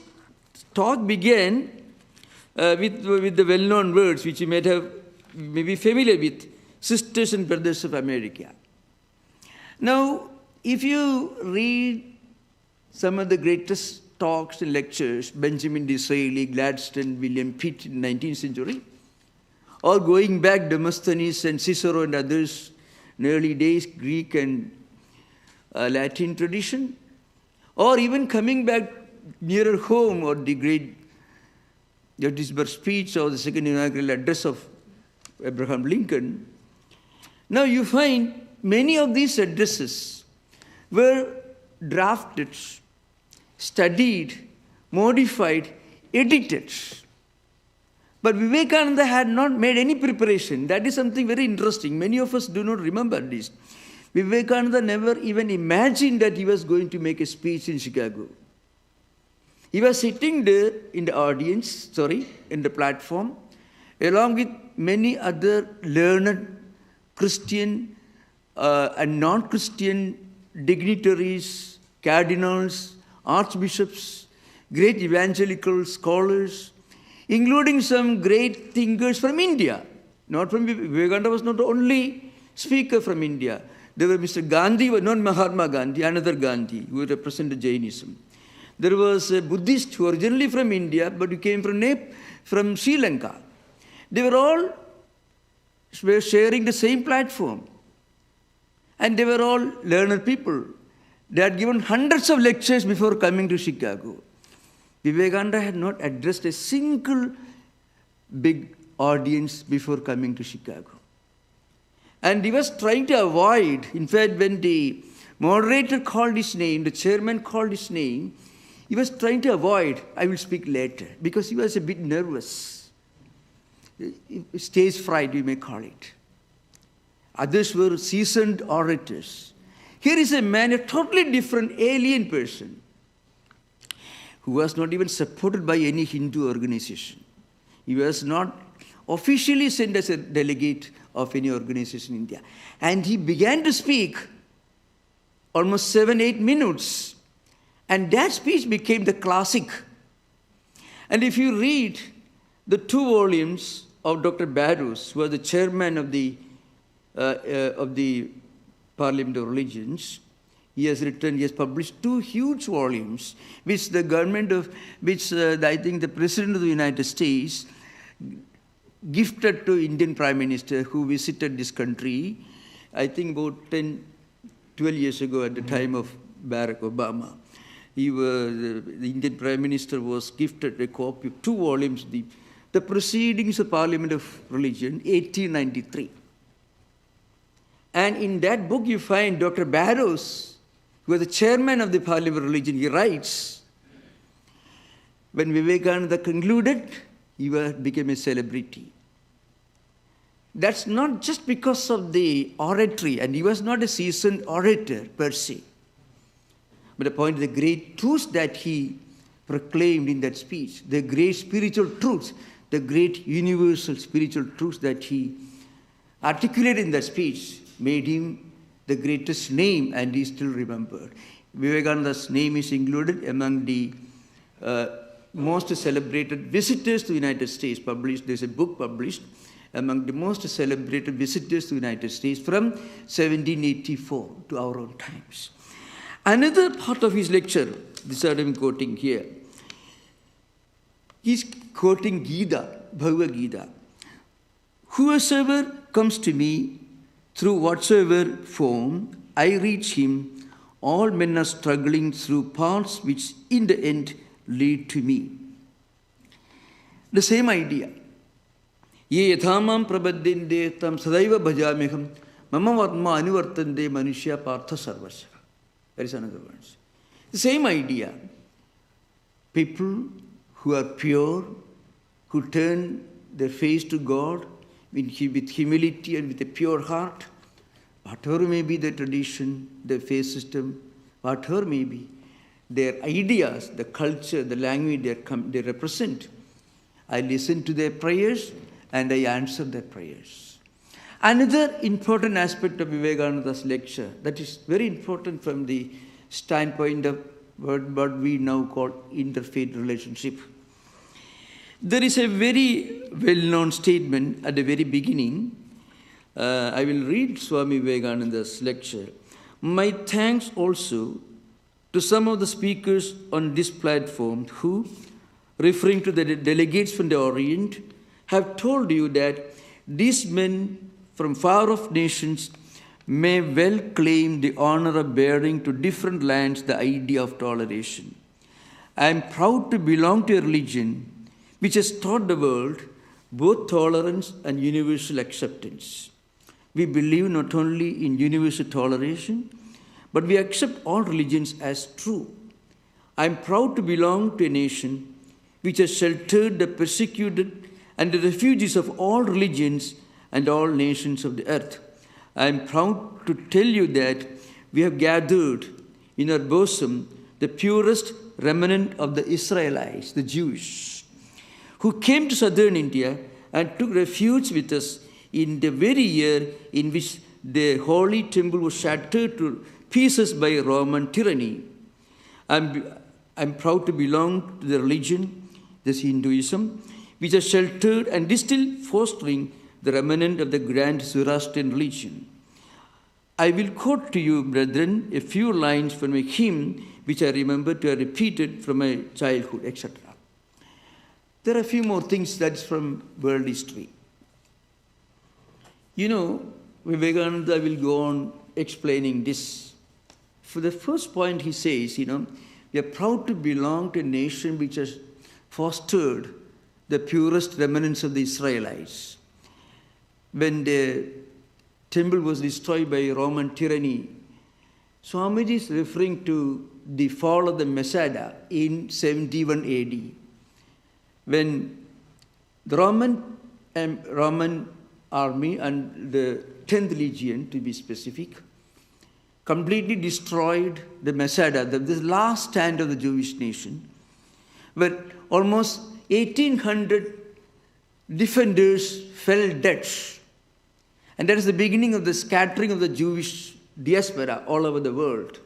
talk began with the well-known words which you may be familiar with, Sisters and Brothers of America. Now, if you read some of the greatest talks and lectures, Benjamin Disraeli, Gladstone, William Pitt in the 19th century, or going back Demosthenes and Cicero and others in early days, Greek and Latin tradition, or even coming back nearer home, or the great Gettysburg speech or the second inaugural address of Abraham Lincoln, now you find many of these addresses were drafted, studied, modified, edited. But Vivekananda had not made any preparation. That is something very interesting. Many of us do not remember this. Vivekananda never even imagined that he was going to make a speech in Chicago. He was sitting there in the platform, along with many other learned Christian and non-Christian dignitaries, cardinals, archbishops, great evangelical scholars, including some great thinkers from India. Vivekananda was not the only speaker from India. There were Mr. Gandhi, not Mahatma Gandhi, another Gandhi, who represented Jainism. There was a Buddhist who originally from India, but who came from Sri Lanka. They were all sharing the same platform. And they were all learned people. They had given hundreds of lectures before coming to Chicago. Vivekananda had not addressed a single big audience before coming to Chicago. And he was trying to avoid, in fact, when the moderator called his name, the chairman called his name, he was trying to avoid, I will speak later, because he was a bit nervous. Stage fright, we may call it. Others were seasoned orators. Here is a man, a totally different alien person, who was not even supported by any Hindu organization. He was not officially sent as a delegate of any organization in India. And he began to speak almost 7-8 minutes. And that speech became the classic. And if you read the 2 volumes of Dr. Barrows, who was the chairman of the Parliament of Religions, he has published 2 huge volumes, which the I think the President of the United States gifted to Indian Prime Minister who visited this country, I think about 12 years ago at the time of Barack Obama. The Indian Prime Minister was gifted a copy of 2 volumes, the Proceedings of Parliament of Religion, 1893. And in that book you find Dr. Barrows, who was the chairman of the Parliament of Religion, he writes, when Vivekananda concluded, he became a celebrity. That's not just because of the oratory, and he was not a seasoned orator per se. But the point of the great truths that he proclaimed in that speech, the great spiritual truths, the great universal spiritual truths that he articulated in that speech made him the greatest name, and he still remembered. Vivekananda's name is included among the most celebrated visitors to the United States. There's a book published among the most celebrated visitors to the United States from 1784 to our own times. Another part of his lecture, this I'm quoting here, he's quoting Gita, Bhagavad Gita. Whosoever comes to me through whatsoever form, I reach him. All men are struggling through paths which in the end lead to me. The same idea. Ye yathamam prabhadyente tam sadaiva bhajameham mama vatma anuvartande manushya partha sarvasya. There is another one. The same idea. People who are pure, who turn their face to God with humility and with a pure heart, whatever may be the tradition, the faith system, whatever may be, their ideas, the culture, the language they represent. I listen to their prayers and I answer their prayers. Another important aspect of Vivekananda's lecture that is very important from the standpoint of what we now call interfaith relationship. There is a very well-known statement at the very beginning. I will read Swami Vivekananda's lecture. My thanks also to some of the speakers on this platform who, referring to the delegates from the Orient, have told you that these men from far-off nations may well claim the honor of bearing to different lands the idea of toleration. I am proud to belong to a religion which has taught the world both tolerance and universal acceptance. We believe not only in universal toleration, but we accept all religions as true. I am proud to belong to a nation which has sheltered the persecuted and the refugees of all religions and all nations of the earth. I am proud to tell you that we have gathered in our bosom the purest remnant of the Israelites, the Jews, who came to southern India and took refuge with us in the very year in which the holy temple was shattered to pieces by Roman tyranny. I'm proud to belong to the religion, this Hinduism, which has sheltered and is still fostering the remnant of the grand Zoroastrian religion. I will quote to you, brethren, a few lines from a hymn which I remember to have repeated from my childhood, etc. There are a few more things that's from world history. You know, Vivekananda will go on explaining this. For the first point, he says, we are proud to belong to a nation which has fostered the purest remnants of the Israelites. When the temple was destroyed by Roman tyranny, Swamiji is referring to the fall of the Masada in 71 AD, when the Roman army and the 10th Legion, to be specific, completely destroyed the Masada, the last stand of the Jewish nation, where almost 1,800 defenders fell dead. And that is the beginning of the scattering of the Jewish diaspora all over the world.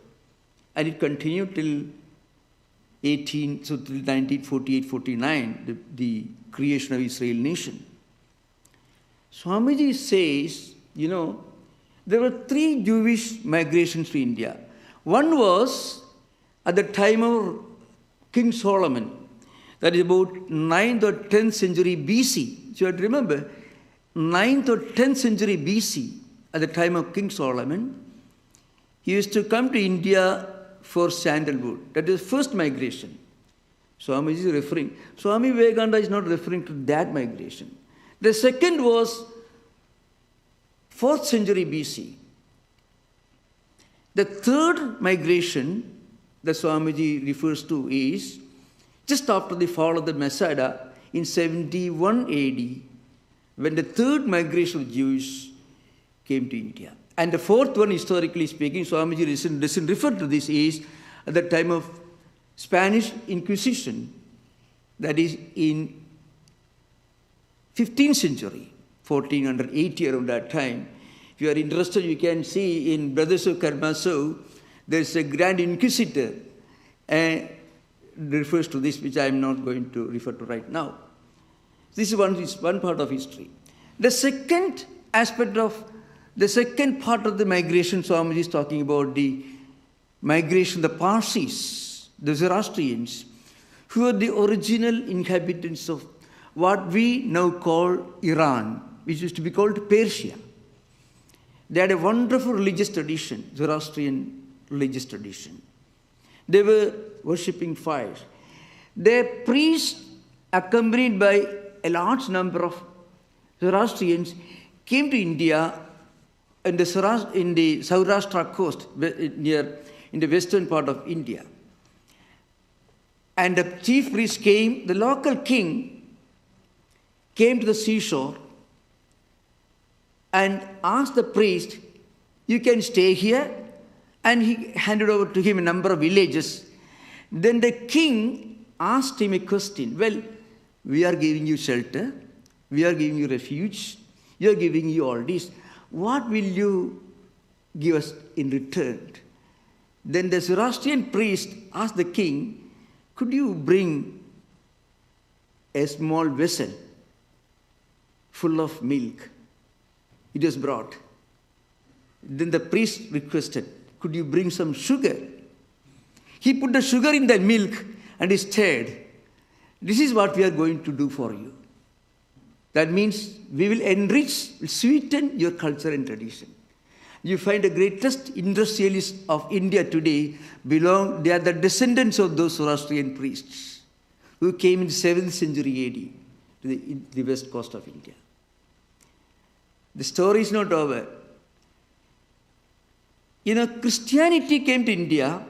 And it continued till 1948-49, the creation of Israel nation. Swamiji says, there were 3 Jewish migrations to India. One was at the time of King Solomon, that is about 9th or 10th century BC. So you have to remember, 9th or 10th century BC, at the time of King Solomon, he used to come to India for sandalwood. That is the first migration. Swamiji is referring. Swami Vivekananda is not referring to that migration. The second was 4th century BC. The third migration that Swamiji refers to is just after the fall of the Masada in 71 AD, when the third migration of Jews came to India. And the fourth one, historically speaking, Swamiji doesn't refer to this, is at the time of Spanish Inquisition, that is in 15th century, 1480, around that time. If you are interested, you can see in Brothers of Karamazov, there is a Grand Inquisitor, and refers to this, which I am not going to refer to right now. This is one part of history. The second part of the migration, Swamiji is talking about the migration, the Parsis, the Zoroastrians, who are the original inhabitants of what we now call Iran, which used to be called Persia. They had a wonderful religious tradition, Zoroastrian religious tradition. They were worshipping fire. Their priests, accompanied by a large number of Zoroastrians, came to India in the Saurashtra coast, in the western part of India. And the chief priest came, the local king came to the seashore and asked the priest, "You can stay here." And he handed over to him a number of villages. Then the king asked him a question. Well, we are giving you shelter, we are giving you refuge, we are giving you all this. What will you give us in return? Then the Zoroastrian priest asked the king, could you bring a small vessel full of milk? It was brought. Then the priest requested, could you bring some sugar? He put the sugar in the milk and he stirred. This is what we are going to do for you. That means we will enrich, sweeten your culture and tradition. You find the greatest industrialists of India today they are the descendants of those Zoroastrian priests who came in the 7th century AD to the west coast of India. The story is not over. Christianity came to India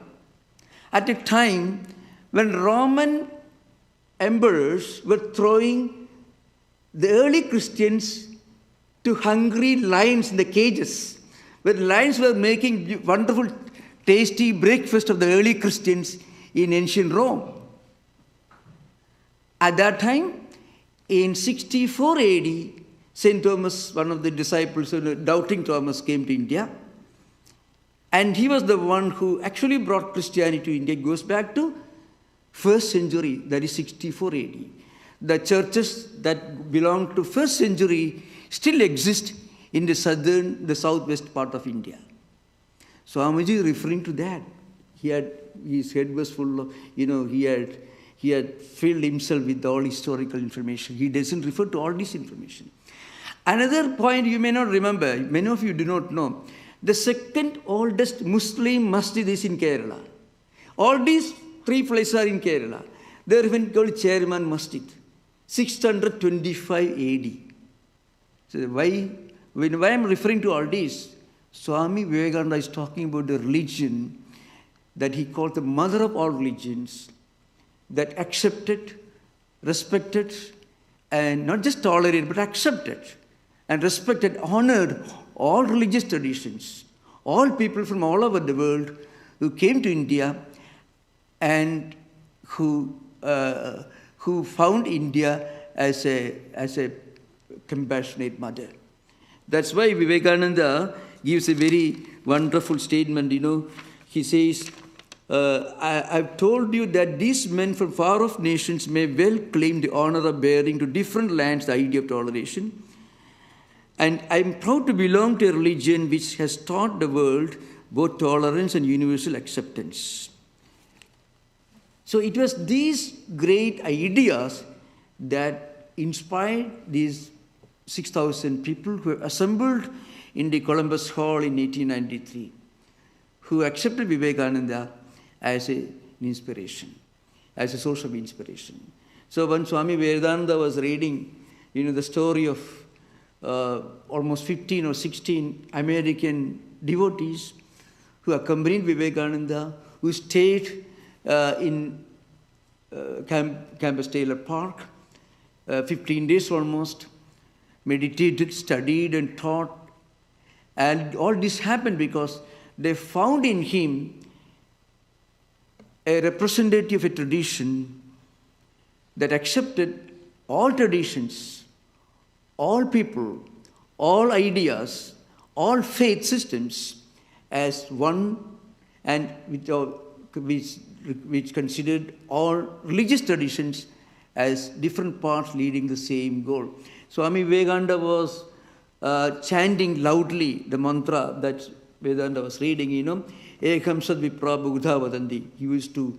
at a time when Roman emperors were throwing the early Christians to hungry lions in the cages, where lions were making wonderful, tasty breakfast of the early Christians in ancient Rome. At that time, in 64 AD, St. Thomas, one of the disciples, doubting Thomas, came to India. And he was the one who actually brought Christianity to India. It goes back to 1st century, that is 64 AD. The churches that belong to 1st century still exist in the southwest part of India. Swamiji is referring to that. His head was full of, he had filled himself with all historical information. He doesn't refer to all this information. Another point you may not remember, many of you do not know, the second oldest Muslim masjid is in Kerala. All these 3 places are in Kerala. They are even called Chairman Masjid, 625 AD. So why I'm referring to all this, Swami Vivekananda is talking about the religion that he called the mother of all religions, that accepted, respected, and not just tolerated, but accepted and respected, honored all religious traditions, all people from all over the world who came to India and who found India as a compassionate mother. That's why Vivekananda gives a very wonderful statement. He says, I've told you that these men from far-off nations may well claim the honor of bearing to different lands the idea of toleration. And I'm proud to belong to a religion which has taught the world both tolerance and universal acceptance. So it was these great ideas that inspired these 6,000 people who assembled in the Columbus Hall in 1893, who accepted Vivekananda as an inspiration, as a source of inspiration. So when Swami Vedanta was reading, the story of almost 15 or 16 American devotees who accompanied Vivekananda, who stayed in Campus Taylor Park, 15 days almost, meditated, studied, and taught. And all this happened because they found in him a representative of a tradition that accepted all traditions, all people, all ideas, all faith systems as one, and which considered all religious traditions as different paths leading the same goal. Swami Vivekananda was chanting loudly the mantra that Vedanta was reading, Ekam Sad Vipra Bhagudha Vadanti. He used to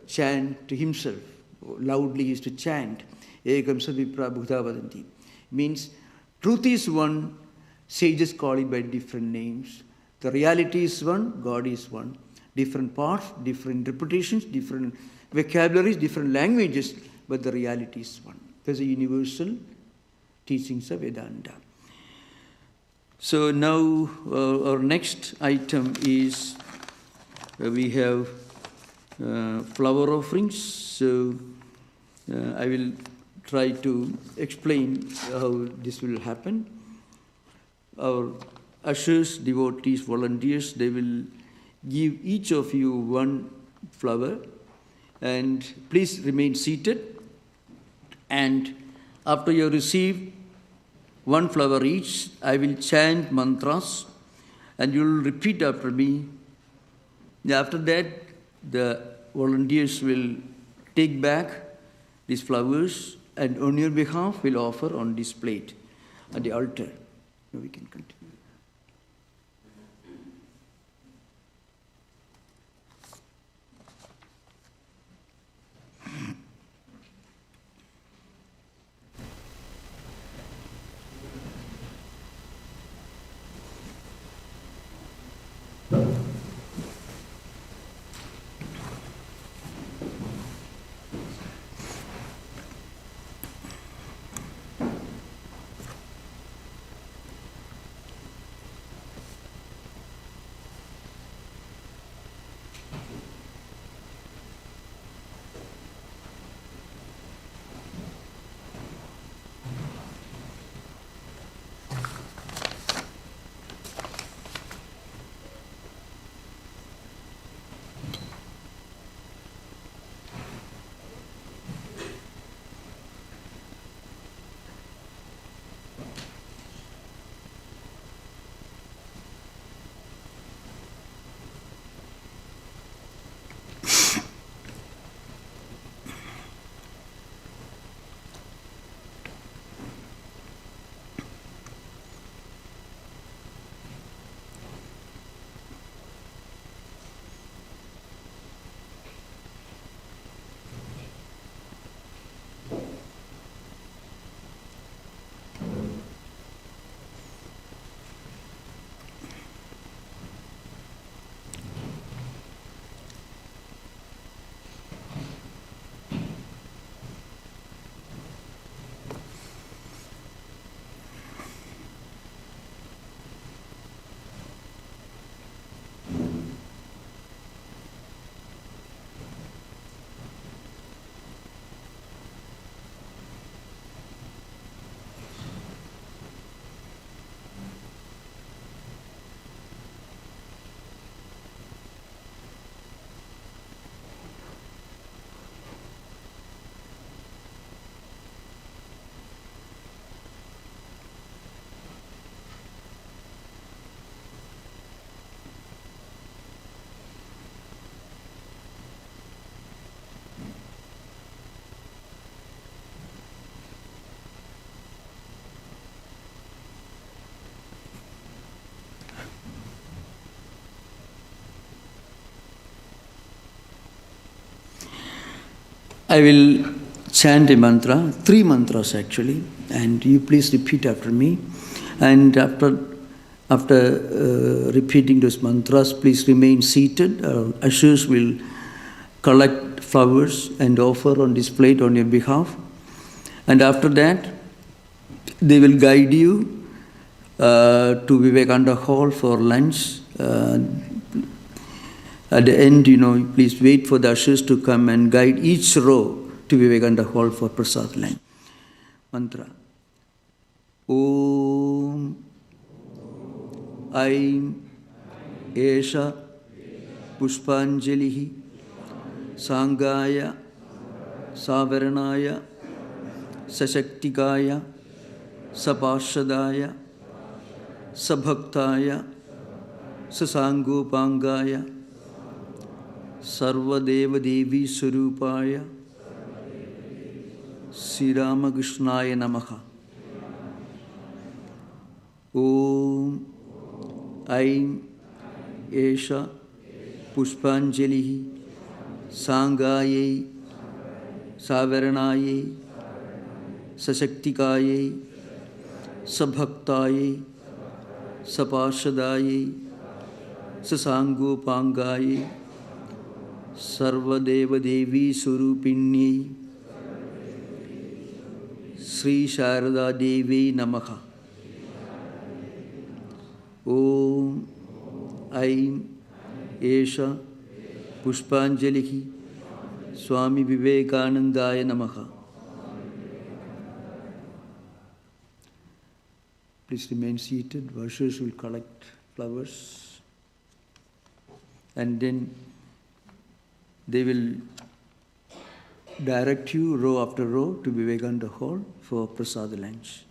chant to himself, loudly he used to chant, Ekam Sad Vipra Bhagudha Vadanti. Means truth is one, sages call it by different names. The reality is one, God is one. Different parts, different interpretations, different vocabularies, different languages, but the reality is one. There's a universal teachings of Vedanta. So now our next item is we have flower offerings. So I will try to explain how this will happen. Our ushers, devotees, volunteers, they will give each of you one flower. And please remain seated. And after you receive one flower each, I will chant mantras and you will repeat after me. After that, the volunteers will take back these flowers and on your behalf will offer on this plate at the altar. Now we can continue. I will chant a mantra, 3 mantras actually, and you please repeat after me. And after repeating those mantras, please remain seated. Ushers will collect flowers and offer on this plate on your behalf. And after that, they will guide you to Vivekananda Hall for lunch. At the end, please wait for the ushers to come and guide each row to Vivekananda Hall for Prasad Luncheon. Mantra. Om Aim Esha Pushpanjalihi Sangaya Saveranaya Sashaktikaya Sapashadaya Sabhaktaya Sasangopangaya Sarvadeva Devi Surupaya Sri Ramakrishnaaya Namaha. Om Aim Esha Pushpanjalihi Sangaye Savaranaye Sashaktikaye Sabhaktaye Sapashadaye Sasangopangaye Sarvadeva Devi Surupinni Sri Sharada Devi Namaha. Om Aim Esha Pushpanjalihi Swami Vivekanandaya Namaha. Please remain seated. Ushers will collect flowers. And then They will direct you row after row to Vivekananda Hall for Prasad lunch.